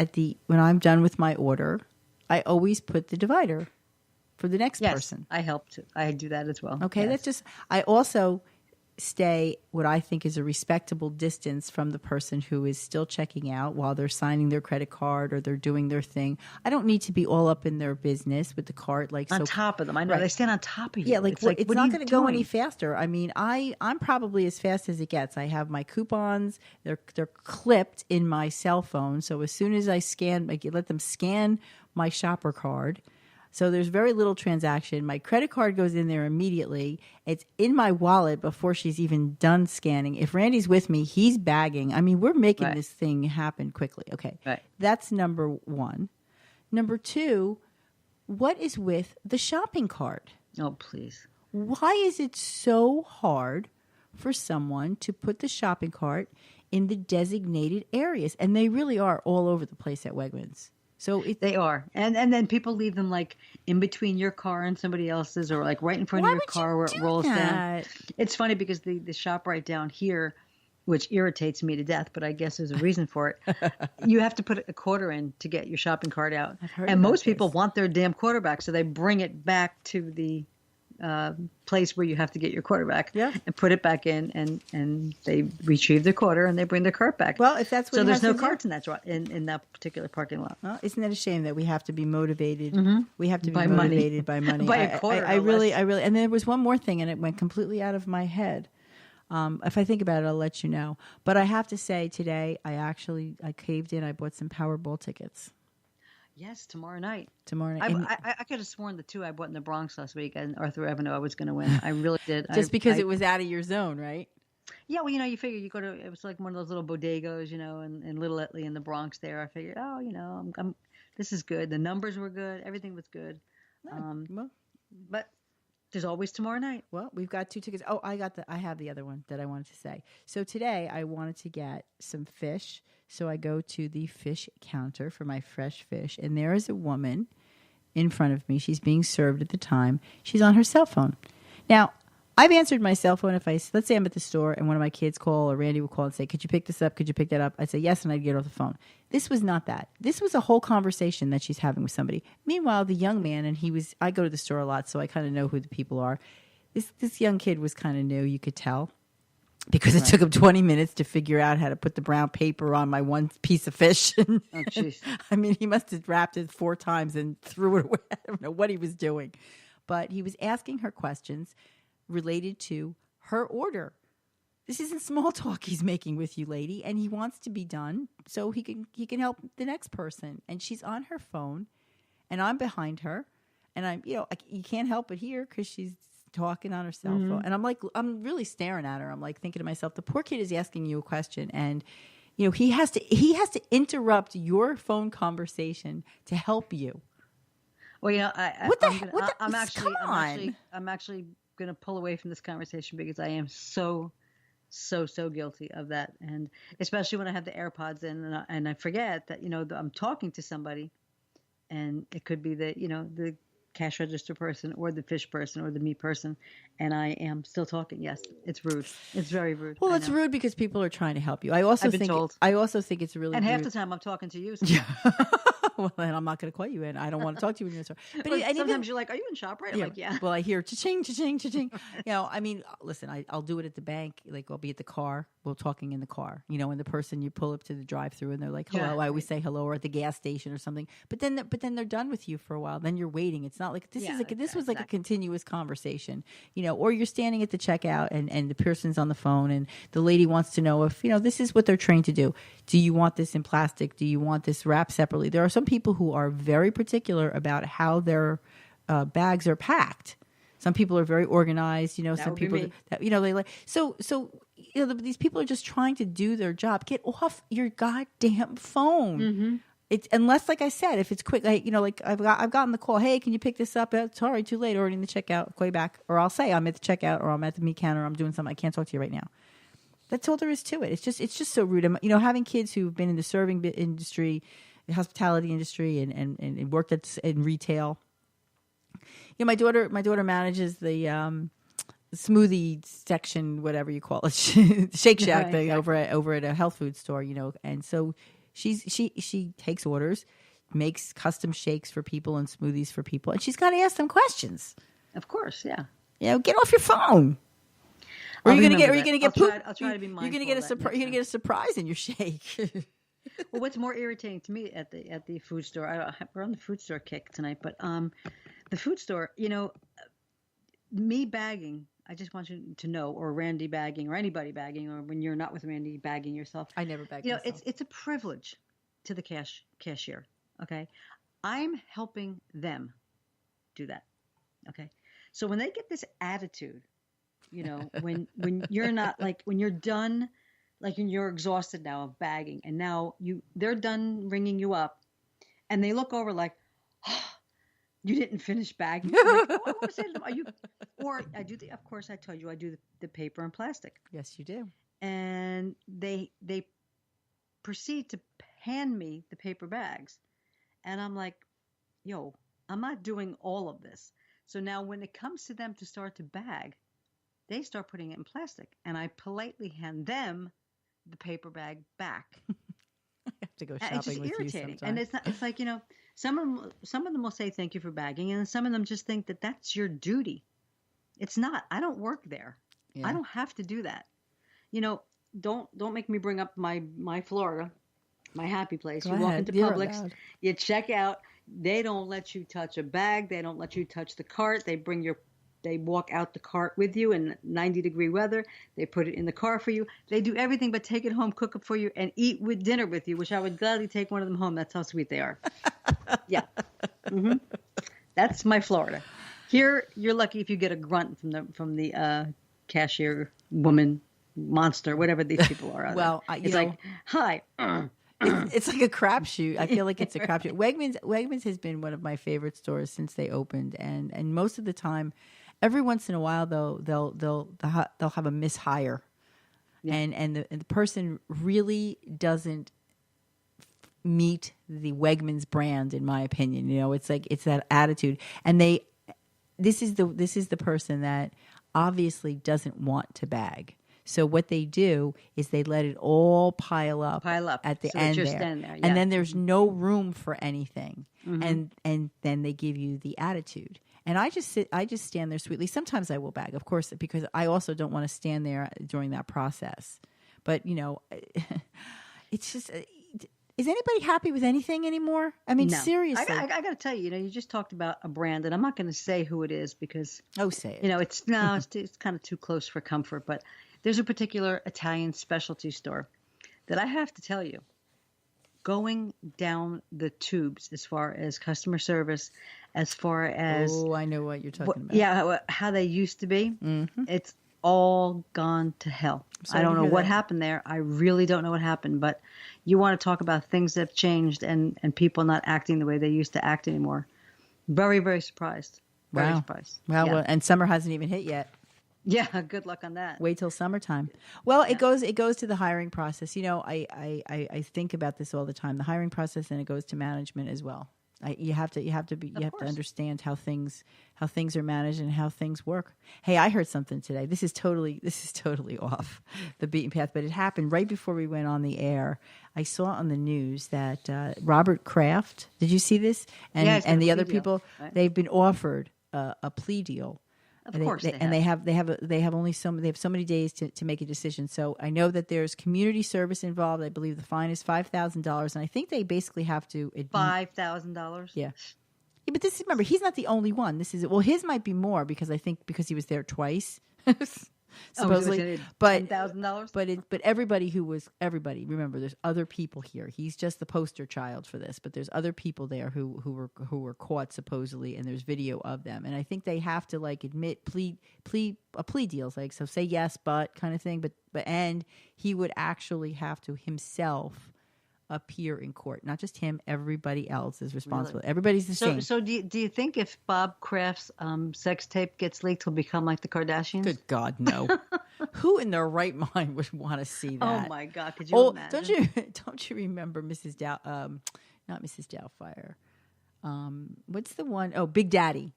when I'm done with my order, I always put the divider for the next person. I help too. I do that as well. Okay, I also stay what I think is a respectable distance from the person who is still checking out while they're signing their credit card or they're doing their thing. I don't need to be all up in their business with the cart, on top of them. I know they stand on top of you. Yeah, it's not going to go any faster. I mean, I'm probably as fast as it gets. I have my coupons; they're clipped in my cell phone. So as soon as I let them scan my shopper card. So there's very little transaction. My credit card goes in there immediately. It's in my wallet before she's even done scanning. If Randy's with me, he's bagging. I mean, we're making this thing happen quickly. Okay. Right. That's number one. Number two, what is with the shopping cart? Oh, please. Why is it so hard for someone to put the shopping cart in the designated areas? And they really are all over the place at Wegmans. So they are, and then people leave them like in between your car and somebody else's, or like right in front of your car where it rolls down. It's funny because the shop right down here, which irritates me to death, but I guess there's a reason for it. You have to put a quarter in to get your shopping cart out, and most people want their damn quarter back, so they bring it back to the place where you have to get your quarter back and put it back in, and they retrieve their quarter and they bring their cart back. Well, if that's what so there's no carts in that particular parking lot. Well, isn't that a shame that we have to be motivated? We have to be motivated by money. By a quarter. I really, and there was one more thing, and it went completely out of my head. If I think about it, I'll let you know. But I have to say, today I caved in. I bought some Powerball tickets. Yes, tomorrow night. I could have sworn the two I bought in the Bronx last week and Arthur Avenue I was going to win. I really did. Just because it was out of your zone, right? Yeah, well, you figure you go to, it was like one of those little bodegas, in Little Italy in the Bronx there. I figured, I'm this is good. The numbers were good. Everything was good. But there's always tomorrow night. Well, we've got 2 tickets. Oh, I have the other one that I wanted to say. So today I wanted to get some fish. So I go to the fish counter for my fresh fish, and there is a woman in front of me. She's being served at the time. She's on her cell phone. Now, I've answered my cell phone if let's say I'm at the store and one of my kids call, or Randy will call and say, could you pick this up? Could you pick that up? I'd say yes, and I'd get off the phone. This was not that. This was a whole conversation that she's having with somebody. Meanwhile, the young man, and I go to the store a lot, so I kind of know who the people are. This young kid was kind of new, you could tell. because it took him 20 minutes to figure out how to put the brown paper on my one piece of fish. Oh, jeez. I mean, he must have wrapped it 4 times and threw it away. I don't know what he was doing. But he was asking her questions related to her order. This isn't small talk he's making with you, lady, and he wants to be done so he can help the next person. And she's on her phone, and I'm behind her, and I'm, you can't help but hear because she's talking on her cell phone. And I'm really staring at her. I'm like thinking to myself, the poor kid is asking you a question, and he has to interrupt your phone conversation to help you. Well, I'm actually going to pull away from this conversation because I am so guilty of that, and especially when I have the AirPods in and I forget that I'm talking to somebody, and it could be the cash register person or the fish person or the meat person, and I am still talking. Yes, it's rude. It's very rude. Well, it's rude because people are trying to help you. I also think it's really and rude. half the time I'm talking to you. So. Yeah. Well, then I'm not going to call you in. I don't want to talk to you when you're in the store. But sometimes you're like, "Are you in ShopRite?" I'm like, "Yeah." Well, I hear cha-ching, cha-ching, cha-ching. I mean, listen, I'll do it at the bank. Like, I'll be at the car. We're talking in the car. And the person, you pull up to the drive-through and they're like, "Hello." Yeah. I always say hello, or at the gas station or something. But then they're done with you for a while. Then you're waiting. It's not like this was like a continuous conversation. Or you're standing at the checkout and the person's on the phone and the lady wants to know if this is what they're trained to do. Do you want this in plastic? Do you want this wrapped separately? There are some people who are very particular about how their bags are packed. Some people are very organized. Some people they like these people are just trying to do their job. Get off your goddamn phone. Mm-hmm. It's unless, like I said, if it's quick, like I've gotten the call. Hey, can you pick this up? Sorry, too late. Already in the checkout. Call you back, or I'll say I'm at the checkout, or I'm at the meat counter. I'm doing something. I can't talk to you right now. That's all there is to it. It's just so rude. Having kids who've been in the serving industry, the hospitality industry, and worked in retail. My daughter manages the smoothie section, whatever you call it, Shake Shack thing over at a health food store. And so she takes orders, makes custom shakes for people and smoothies for people, and she's got to ask them questions. Of course, yeah. Get off your phone. Or you're gonna get poop. I'll try to be mindful. You're gonna get a surprise in your shake. Well, what's more irritating to me at the food store? We're on the food store kick tonight, but the food store, me bagging. I just want you to know, or Randy bagging, or anybody bagging, or when you're not with Randy bagging yourself. I never bag myself. It's a privilege to the cashier. Okay, I'm helping them do that. Okay, so when they get this attitude. When you're not when you're done, when you're exhausted now of bagging, and now they're done ringing you up, and they look over like, oh, you didn't finish bagging. I'm like, what was it? Are you? Or I do of course I told you I do the paper and plastic. Yes, you do. And they proceed to hand me the paper bags, and I'm like, yo, I'm not doing all of this. So now when it comes to them to start to bag, they start putting it in plastic, and I politely hand them the paper bag back. I have to go shopping with you sometime. It's just irritating, and it's not. It's like some of them will say thank you for bagging, and some of them just think that that's your duty. It's not. I don't work there. Yeah. I don't have to do that. Don't make me bring up my Florida, my happy place. Walk into Publix, you check out. They don't let you touch a bag. They don't let you touch the cart. They walk out the cart with you in 90-degree weather. They put it in the car for you. They do everything but take it home, cook it for you, and eat with dinner with you, which I would gladly take one of them home. That's how sweet they are. Yeah. Mm-hmm. That's my Florida. Here, you're lucky if you get a grunt from the cashier woman, monster, whatever these people are. Well, it's like, hi. It's like a crapshoot. I feel like it's a crapshoot. Wegmans has been one of my favorite stores since they opened, and most of the time, every once in a while, though, they'll have a mishire, yeah. and the person really doesn't meet the Wegmans brand, in my opinion. It's like it's that attitude, and this is the person that obviously doesn't want to bag. So what they do is they let it all pile up at the end there. Yeah. And then there's no room for anything. Mm-hmm. And then they give you the attitude. And I just stand there sweetly. Sometimes I will bag, of course, because I also don't want to stand there during that process. But, it's just, is anybody happy with anything anymore? I mean, No. seriously. I got to tell you, you just talked about a brand, and I'm not going to say who it is because, Oh, say it. it's kind of too close for comfort. But there's a particular Italian specialty store that I have to tell you, going down the tubes as far as customer service, as far as Oh, I know what you're talking about. yeah, how they used to be. It's all gone to hell. Sorry I don't to know hear what that. happened there. I really don't know what happened. But you want to talk about things that have changed and people not acting the way they used to act anymore. Very, very surprised. Very Wow. surprised. Wow. Yeah. Well, and summer hasn't even hit yet. Yeah, good luck on that. Wait till summertime. Well, it goes to the hiring process. I think about this all the time. The hiring process, and it goes to management as well. You have to course. understand how things are managed and how things work. Hey, I heard something today. This is totally off the beaten path, but it happened right before we went on the air. I saw on the news that Robert Kraft. Did you see this? And Yeah, he's got and a the plea other deal, people, right? they've been offered a plea deal. Of course they and have. they have so many days to make a decision. So I know that there's community service involved. I believe the fine is $5,000, and I think they basically have to $5,000. Yeah. Yeah, but remember, he's not the only one. His might be more because he was there twice, supposedly. But $10,000. but everybody remember, there's other people here. He's just the poster child for this, but there's other people there who were caught supposedly, and there's video of them. And I think they have to admit plea deals, so say yes but kind of thing. But and he would actually have to himself appear in court, not just him. Everybody else is responsible. Really? Everybody's the same. So do you think if Bob Kraft's sex tape gets leaked, he'll become like the Kardashians? Good God, no! Who in their right mind would want to see that? Oh my God! Could you imagine? Don't you remember Mrs. Not Mrs. Doubtfire. What's the one? Oh, Big Daddy.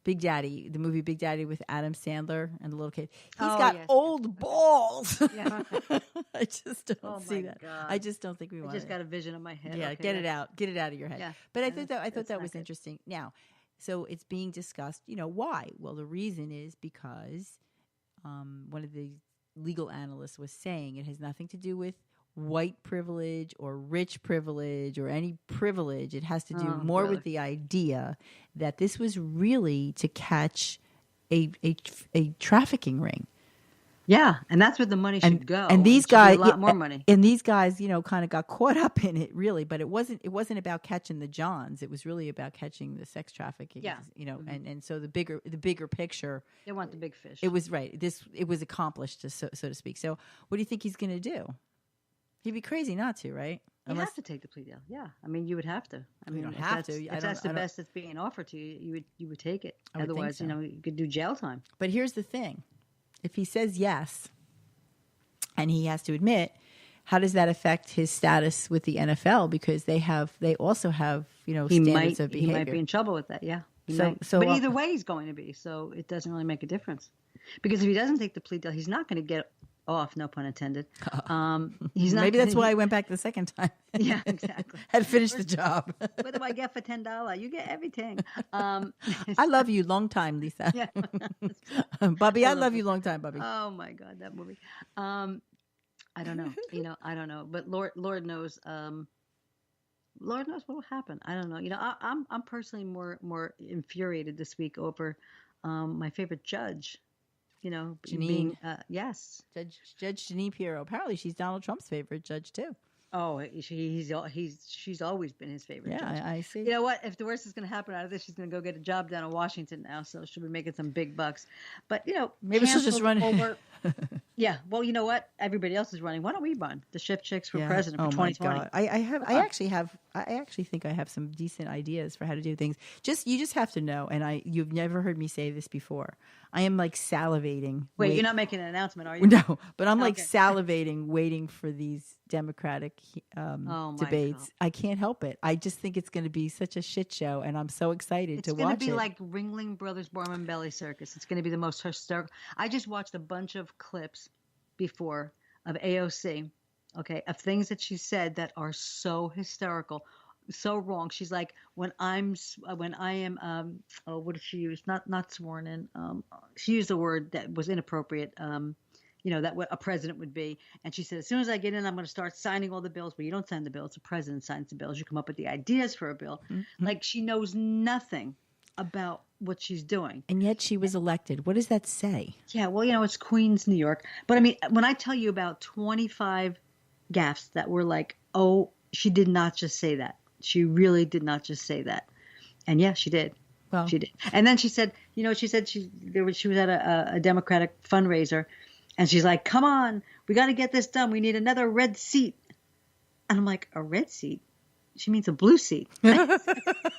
Big Daddy, the movie Big Daddy with Adam Sandler and the little kid. He's got yes. old balls. Yeah. I just don't Oh, see my that. God. I just don't think we I want just it. got a vision in my head. Yeah, Okay, get it out of your head. Yeah. But I That's- thought that's that not was good. interesting. Now, so it's being discussed. Why? Well, the reason is because one of the legal analysts was saying it has nothing to do with white privilege or rich privilege or any privilege. It has to do more really? with the idea that this was really to catch a trafficking ring. Yeah, and that's where the money should go. And these It should be guys, a lot more money. And these guys, kind of got caught up in it, really. But it wasn't about catching the Johns. It was really about catching the sex trafficking. Yeah. And so the bigger picture. They want the big fish. It was right. It was accomplished, so to speak. So what do you think he's going to do? He'd be crazy not to, right? You have to take the plea deal. Yeah, I mean, you would have to. I mean, don't if have that's, to. If that's the best that's being offered to you, you would take it. I would think Otherwise, so. you could do jail time. But here's the thing: if he says yes, and he has to admit, how does that affect his status with the NFL? Because they also have standards of behavior. He might be in trouble with that. Yeah. But either way, he's going to be. So it doesn't really make a difference. Because if he doesn't take the plea deal, he's not going to get off. No pun intended. He's not. Maybe that's why I went back the second time. Yeah, exactly. Had finished the job. What do I get for $10? You get everything. I love you long time, Lisa. Yeah. Bobby, I love you long time, Bobby. Oh my God, that movie. I don't know. I don't know. But Lord knows. Lord knows what will happen. I don't know. I'm personally more infuriated this week over my favorite judge. Jeanine. Yes. Judge Jeanine Pirro. Apparently, she's Donald Trump's favorite judge too. Oh, she's always been his favorite. Yeah, judge. I see. You know what? If the worst is going to happen out of this, she's going to go get a job down in Washington now. So she'll be making some big bucks. But Maybe she'll just run over. Yeah. Well, you know what? Everybody else is running. Why don't we run the Shift Chicks for president for 2020? My God. I actually think I have some decent ideas for how to do things. You just have to know, and you've never heard me say this before. I am salivating. Wait, you're not making an announcement, are you? No, but I'm Okay. salivating, waiting for these Democratic my debates. God. I can't help it. I just think it's going to be such a shit show, and I'm so excited to watch it. It's going to be like Ringling Brothers Borman Belly Circus. It's going to be the most hysterical. I just watched a bunch of clips before of AOC, okay, of things that she said that are so hysterical. so wrong. She's like, when I am, oh, what did she use? Not sworn in. She used a word that was inappropriate. That what a president would be. And she said, as soon as I get in, I'm going to start signing all the bills. But you don't sign the bills. The president signs the bills. You come up with the ideas for a bill. Mm-hmm. Like she knows nothing about what she's doing. And yet she was elected. What does that say? Yeah, well, it's Queens, New York. But I mean, when I tell you about 25 gaffes that were like, oh, she did not just say that. She really did not just say that. And yeah, she did. Well, she did. And then she said she was at a Democratic fundraiser, and she's like, come on, we got to get this done. We need another red seat. And I'm like, a red seat? She means a blue seat.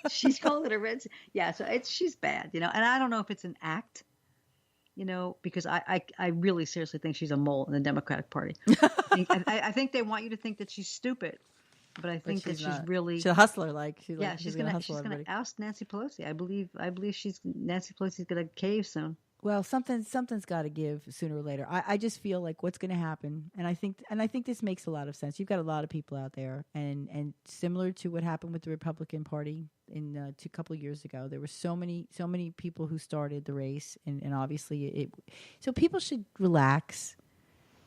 She's called it a red seat. Yeah, so she's bad, And I don't know if it's an act, because I really seriously think she's a mole in the Democratic Party. I think they want you to think that she's stupid. But I think that she's really she's a hustler. She's gonna oust Nancy Pelosi. I believe Nancy Pelosi's gonna cave soon. Well, something's got to give sooner or later. I just feel like what's going to happen, and I think this makes a lot of sense. You've got a lot of people out there, and similar to what happened with the Republican Party in a couple of years ago, there were so many people who started the race, and obviously so people should relax.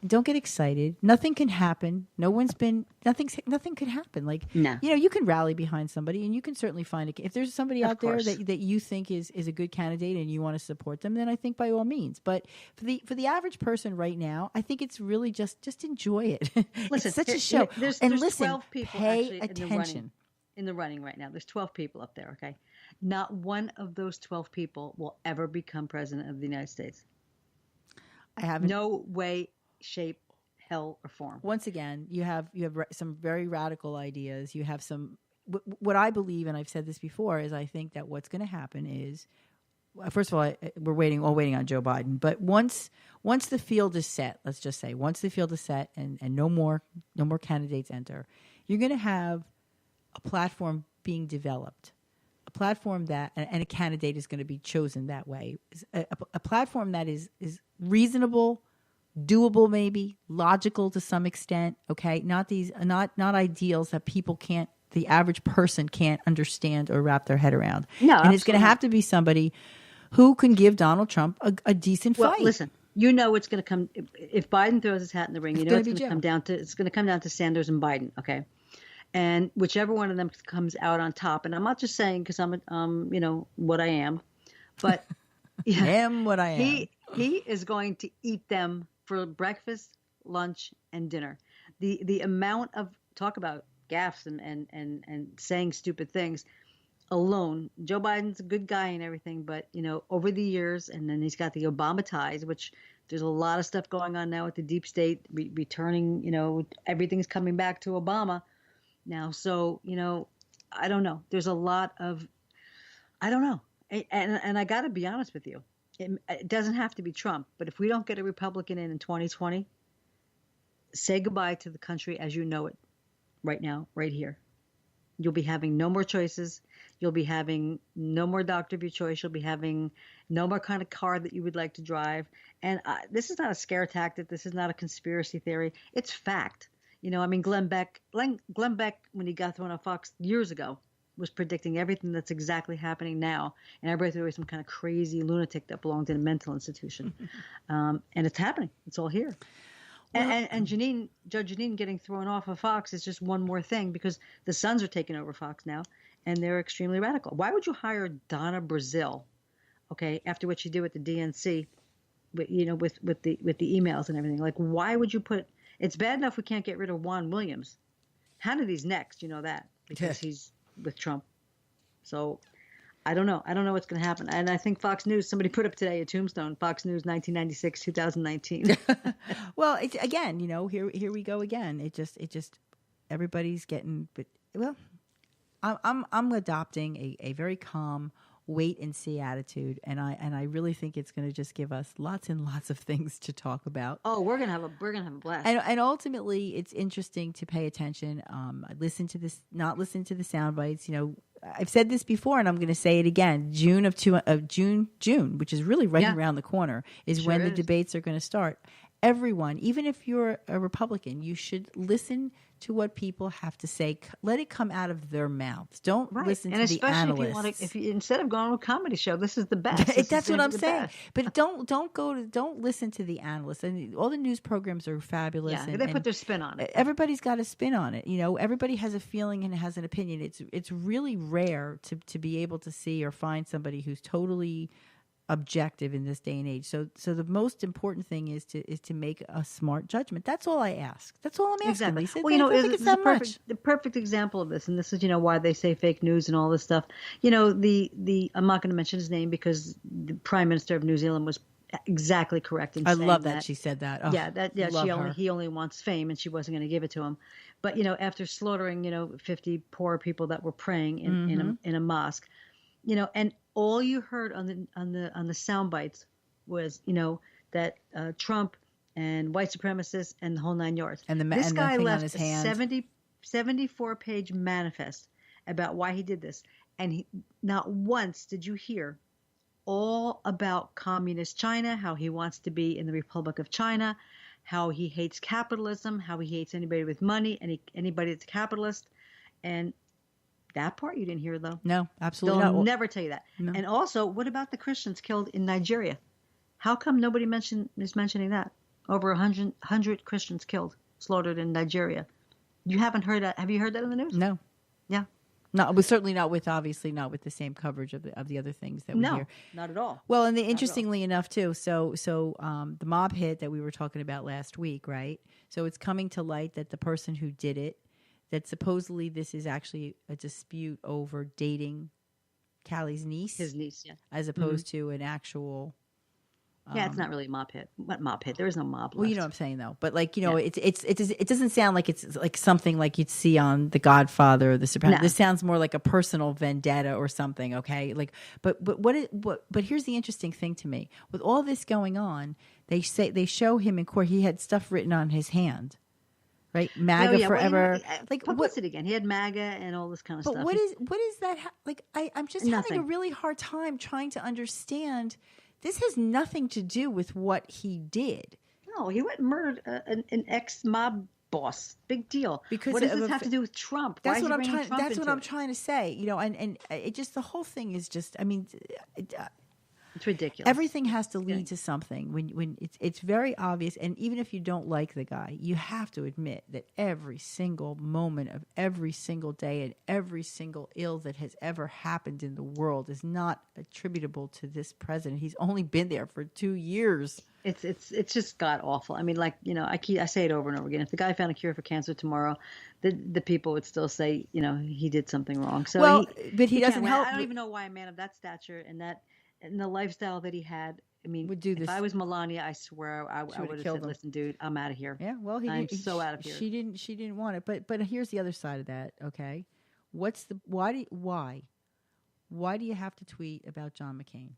Don't get excited. Nothing can happen. Nothing could happen. No. You can rally behind somebody, and you can certainly find if there's somebody out there that you think is a good candidate and you want to support them, then I think by all means. But for the average person right now, I think it's really just enjoy it. Listen, it's such a show. There's 12 people pay attention. In the running right now. There's 12 people up there, okay? Not one of those 12 people will ever become president of the United States. I haven't. No way, shape, hell, or form. Once again, you have some very radical ideas. You have some. What I believe, and I've said this before, is I think that what's going to happen is, first of all, we're waiting on Joe Biden. But once the field is set, let's just say, once the field is set and no more candidates enter, you're going to have a platform being developed, a platform that, and a candidate is going to be chosen that way, a platform that is reasonable, doable, maybe logical to some extent. Okay, not ideals that the average person can't understand or wrap their head around. No, and it's going to have to be somebody who can give Donald Trump a decent fight. Well, listen, it's going to come if Biden throws his hat in the ring. It's going to come down to Sanders and Biden. Okay, and whichever one of them comes out on top. And I'm not just saying because I'm what I am, but I am what I am. He is going to eat them for breakfast, lunch, and dinner. The amount of talk about gaffes and saying stupid things alone. Joe Biden's a good guy and everything, but over the years, and then he's got the Obama ties, which there's a lot of stuff going on now with the deep state returning. Everything's coming back to Obama now. So I don't know. There's a lot of I don't know, and I got to be honest with you. It doesn't have to be Trump, but if we don't get a Republican in 2020, say goodbye to the country as you know it right now, right here. You'll be having no more choices. You'll be having no more doctor of your choice. You'll be having no more kind of car that you would like to drive. And this is not a scare tactic. This is not a conspiracy theory. It's fact. Glenn Beck, when he got thrown on Fox years ago, was predicting everything that's exactly happening now. And everybody thought he was some kind of crazy lunatic that belonged in a mental institution. And it's happening. It's all here. Well, and Judge Jeanine getting thrown off of Fox is just one more thing because the Sons are taking over Fox now, and they're extremely radical. Why would you hire Donna Brazile, okay, after what she did with the DNC, with the emails and everything? Like, why would you put? It's bad enough we can't get rid of Juan Williams. Hannity's next, that, because he's with Trump. So I don't know. I don't know what's going to happen. And I think Fox News, somebody put up today a tombstone, Fox News 1996, 2019. Well, it's, again, here we go again. It just everybody's getting, but well, I'm adopting a very calm wait and see attitude. And I really think it's going to just give us lots and lots of things to talk about. Oh, we're going to have a blast. And ultimately it's interesting to pay attention. Not listen to the sound bites, I've said this before, and I'm going to say it again. June, which is really right around the corner, is when the debates are going to start. everyone, even if you're a Republican, you should listen to what people have to say. Let it come out of their mouths. Don't Right. listen And to the especially analysts. if you instead of going to a comedy show, this is the best. This That's is what gonna I'm be the saying. best. But don't listen to the analysts. And all the news programs are fabulous. Yeah, and, they put and their spin on it. everybody's got a spin on it. Everybody has a feeling and has an opinion. It's really rare to be able to see or find somebody who's totally objective in this day and age. So the most important thing is to make a smart judgment. That's all I ask. That's all I'm asking. Exactly. Lisa. Well, I don't think this it's is that much. the perfect example of this, and this is, why they say fake news and all this stuff. The I'm not going to mention his name because the Prime Minister of New Zealand was exactly correct in I saying love that she said that. Oh, love her. he only wants fame, and she wasn't going to give it to him. But after slaughtering 50 poor people that were praying in a mosque, and all you heard on the sound bites was that Trump and white supremacists and the whole nine yards. And this and the guy thing on left his a hand. 74-page manifest about why he did this, and not once did you hear all about communist China, how he wants to be in the Republic of China, how he hates capitalism, how he hates anybody with money, anybody that's a capitalist, and that part you didn't hear, though. No, absolutely They'll not. never tell you that. No. And also, what about the Christians killed in Nigeria? How come nobody is mentioning that? Over 100 Christians killed, slaughtered in Nigeria. You haven't heard that? Have you heard that in the news? No. Yeah. No, but certainly not with the same coverage of the other things that we hear. Not at all. Well, and interestingly enough, too. So the mob hit that we were talking about last week, right? So it's coming to light that the person who did it, that supposedly this is actually a dispute over dating Callie's niece, His niece, yeah. as opposed to an actual. Yeah, it's not really a mob hit. What mob hit? There is no mob left. Well, you know what I'm saying, though. But it doesn't sound like it's like something like you'd see on The Godfather or The Sopranos. No. This sounds more like a personal vendetta or something. Okay, but here's the interesting thing to me. With all this going on, they show him in court. He had stuff written on his hand, right? MAGA forever. Well, publicity again. He had MAGA and all this kind of stuff. But what is that? I'm just having Nothing. a really hard time trying to understand. This has nothing to do with what he did. No, he went and murdered an ex-mob boss. Big deal. Because what does this have to do with Trump? That's Why what is I'm he bringing trying. Trump That's what into I'm it? trying to say. And it just, the whole thing is just. I mean, It's ridiculous. everything has to lead to something. When it's very obvious, and even if you don't like the guy, you have to admit that every single moment of every single day and every single ill that has ever happened in the world is not attributable to this president. He's only been there for 2 years. It's just god awful. I mean, I say it over and over again. If the guy found a cure for cancer tomorrow, the people would still say, he did something wrong. So but he doesn't can't win. help. I don't even know why a man of that stature and the lifestyle that he had. I mean, Would do if this. I was Melania, I swear I would have killed said, him. "Listen, dude, I'm out of here." Yeah, well, I'm so out of here. She didn't want it, but here's the other side of that. Okay, why do you have to tweet about John McCain?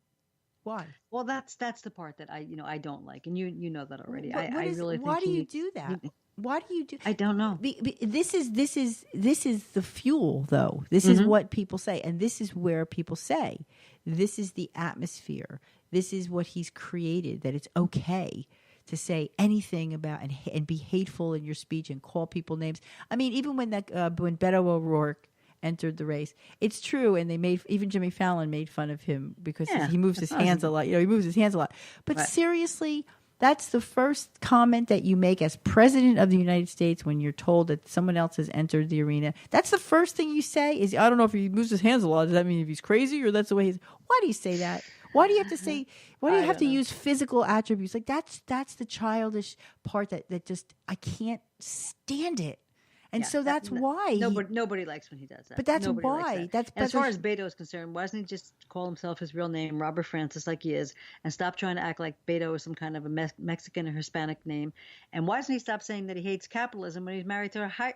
Why? Well, that's the part that I don't like, and you know that already. Why do you do that? Why do you do? I don't know. This is the fuel, though. This is what people say, and this is where people say, this is the atmosphere. This is what he's created. That it's okay to say anything about and be hateful in your speech and call people names. I mean, even when when Beto O'Rourke entered the race, it's true, and even Jimmy Fallon made fun of him because he moves his hands a lot. He moves his hands a lot. But seriously. That's the first comment that you make as president of the United States when you're told that someone else has entered the arena. That's the first thing you say is, I don't know if he moves his hands a lot. Does that mean if he's crazy or that's the way he's... Why do you say that? Why do you have to say... Why do you have to use physical attributes? Like that's the childish part that just... I can't stand it. And so that's why nobody likes when he does that. But that's Nobody likes why. that. And as far as Beto is concerned, why doesn't he just call himself his real name, Robert Francis, like he is, and stop trying to act like Beto is some kind of a Mexican or Hispanic name? And why doesn't he stop saying that he hates capitalism when he's married to a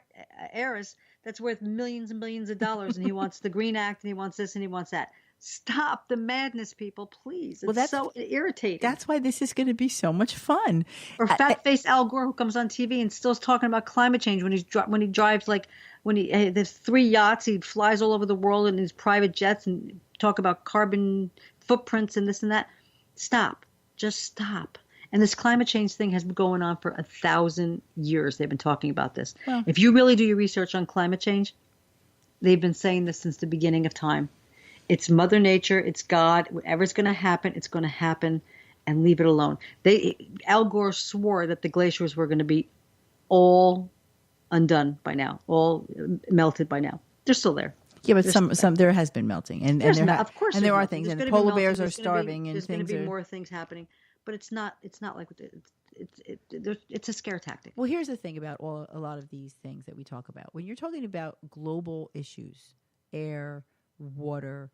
heiress that's worth millions and millions of dollars, and he wants the Green Act, and he wants this, and he wants that? Stop the madness, people, please. It's so irritating. That's why this is going to be so much fun. Or fat-faced Al Gore, who comes on TV and still is talking about climate change when he drives there's 3 yachts, he flies all over the world in his private jets and talk about carbon footprints and this and that. Stop. Just stop. And this climate change thing has been going on for 1,000 years. They've been talking about this. Well, If you really do your research on climate change, they've been saying this since the beginning of time. It's Mother Nature, it's God. Whatever's going to happen, it's going to happen, and leave it alone. Al Gore swore that the glaciers were going to be all undone by now, all melted by now. They're still there. yeah, but some there has been melting, and Of course, and there there's are melting. things, There's and gonna be polar melting. bears are There's gonna be- starving, and there's going to things be are. more things happening, but it's not like it's a scare tactic. Well, here's the thing about a lot of these things that we talk about. When you're talking about global issues, air, water,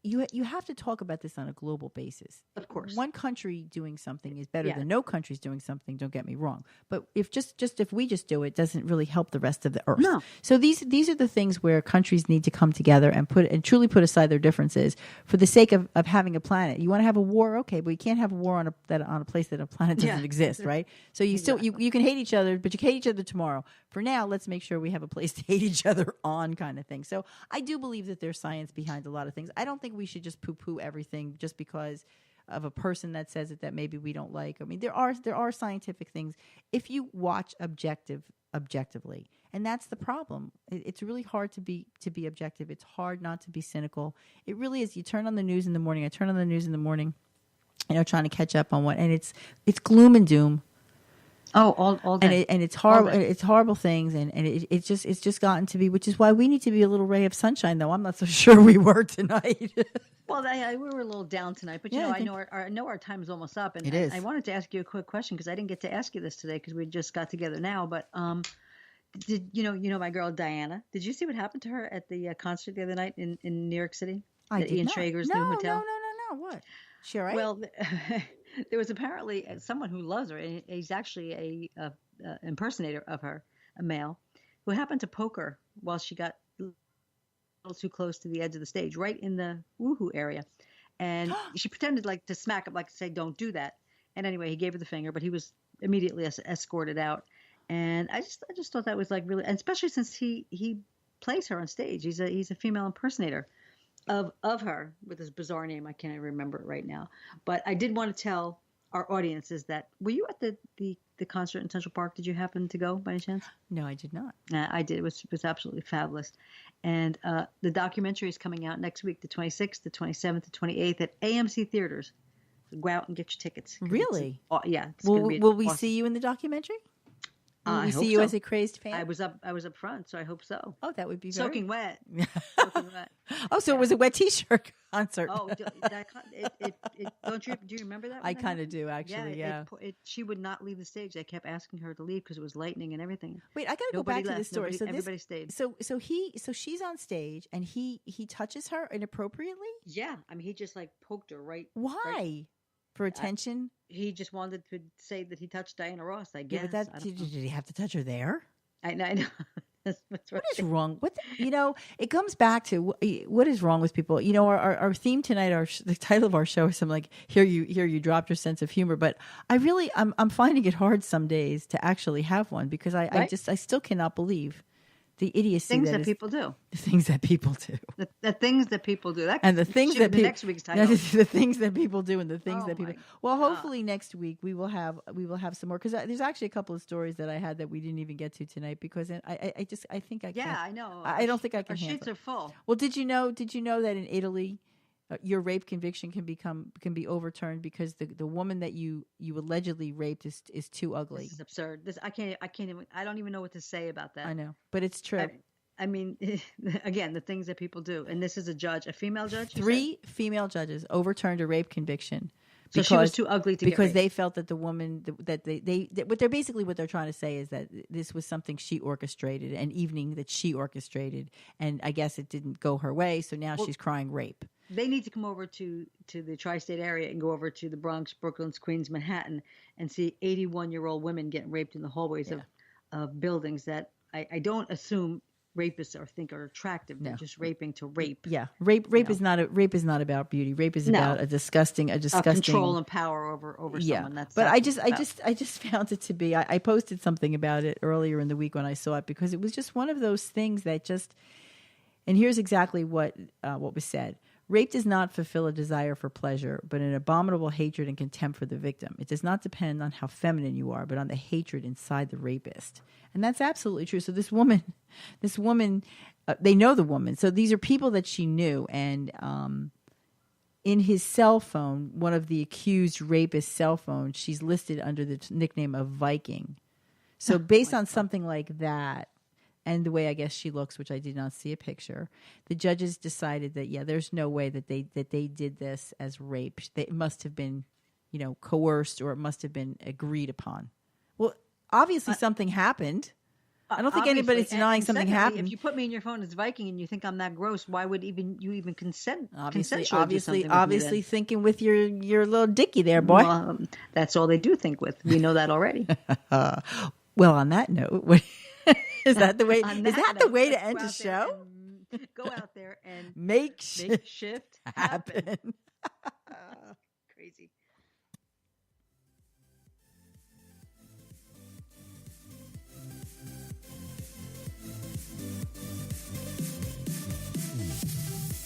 you have to talk about this on a global basis. Of course. One country doing something is better Yeah. than no country's doing something. Don't get me wrong, but if if we just do it, doesn't really help the rest of the earth. No. So these are the things where countries need to come together and truly put aside their differences for the sake of having a planet. You want to have a war, okay, but you can't have a war on a place that a planet doesn't Yeah. exist, right? So you still you can hate each other, but you can hate each other tomorrow. For now, let's make sure we have a place to hate each other on, kind of thing. So I do believe that there's science behind a lot of things. I don't think we should just poo-poo everything just because of a person that says it that maybe we don't like. I mean, there are scientific things if you watch objectively, and that's the problem. It's really hard to be objective. It's hard not to be cynical. It really is. You turn on the news in the morning. I turn on the news in the morning, trying to catch up on and it's gloom and doom. Oh, all day. And it's horrible. All day. It's horrible things, and it's just gotten to be, which is why we need to be a little ray of sunshine. Though I'm not so sure we were tonight. Well, we were a little down tonight, but Yeah, I I think- know our time is almost up, and It is. I wanted to ask you a quick question because I didn't get to ask you this today because we just got together now. But did you know my girl Diana? Did you see what happened to her at the concert the other night in New York City? I At did Ian not. Traeger's no, new hotel. No. What? She all right? Well, there was apparently someone who loves her, and he's actually a impersonator of her, a male, who happened to poke her while she got a little too close to the edge of the stage, right in the woohoo area. And she pretended like to smack him, like to say, "Don't do that." And anyway, he gave her the finger, but he was immediately escorted out. And I just thought that was like really, and especially since he plays her on stage. He's a female impersonator of her with this bizarre name. I can't even remember it right now. But I did want to tell our audiences that were you at the concert in Central Park? Did you happen to go by any chance? no, I did not. I did. It was absolutely fabulous. And the documentary is coming out next week, the 26th, the 27th, the 28th at AMC Theaters. So go out and get your tickets. 'Cause Really? Yeah. It's gonna be Will we awesome. see you in the documentary? Will I we hope see you so. as a crazed fan? I was up front, so I hope so. Oh, that would be very... Soaking wet. Soaking wet. Oh, so it was a wet T-shirt concert. Oh, do you remember that? I kind of do, actually. Yeah. She would not leave the stage. They kept asking her to leave because it was lightning and everything. Wait, I got to go Nobody back to left. this story. Nobody- everybody stayed. So she's on stage and he touches her inappropriately. Yeah, I mean, he just like poked her right. Why? Right. For attention? He just wanted to say that he touched Diana Ross. I Yeah, guess. but I did don't know. he have to touch her there? I know. That's right. What is wrong? It comes back to what is wrong with people. Our theme tonight, the title of our show is something like here you dropped your sense of humor. But I'm finding it hard some days to actually have one because I still cannot believe the idiocy Things that that is- people do. the things that people do. The things that people do. That And the things should that be people next week's title. the things that people do and the things Oh, that people. my Well, God. hopefully next week we will have some more because there's actually a couple of stories that I had that we didn't even get to tonight because I think I Yeah, can't. I know. I don't think I can Our handle sheets it. are full. Well, did you know that in Italy, your rape conviction can be overturned because the woman that you allegedly raped is too ugly. This is absurd. I can't even. I don't even know what to say about that. I know, but it's true. I mean, again, the things that people do, and this is a female judge. you 3 female judges overturned a rape conviction. So she was too ugly to get because raped. they felt that the woman that they what they're trying to say is that this was something she orchestrated, an evening that she orchestrated, and I guess it didn't go her way, so now she's crying rape. They need to come over to the tri-state area and go over to the Bronx, Brooklyn, Queens, Manhattan, and see 81-year-old women getting raped in the hallways of buildings that I don't assume rapists are attractive. They're just raping to rape. Yeah, rape is not about beauty. Rape is about a disgusting control and power over someone. But I just found it to be. I posted something about it earlier in the week when I saw it because it was just one of those things that just. And here's exactly what was said. Rape does not fulfill a desire for pleasure, but an abominable hatred and contempt for the victim. It does not depend on how feminine you are, but on the hatred inside the rapist. And that's absolutely true. So this woman, they know the woman. So these are people that she knew. And in his cell phone, one of the accused rapist's cell phones, she's listed under the nickname of Viking. So based on something like that, and the way I guess she looks, which I did not see a picture, the judges decided that there's no way that they did this as rape. It must have been, coerced, or it must have been agreed upon. Well, obviously something happened. I don't think anybody's denying something happened. If you put me in your phone as Viking and you think I'm that gross, why would you even consent? Obviously thinking with your little dickie there, boy. Well, that's all they do think with. We know that already. Well, on that note. Is that the way? Is that the way to end a show? Go out there and make shift happen. Crazy.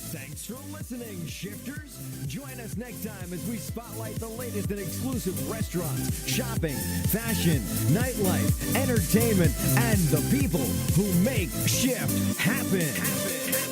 Thanks for listening, Shifters. Join us next time as we spotlight the latest in exclusive restaurants, shopping, fashion, nightlife, entertainment, and the people who make Shift happen.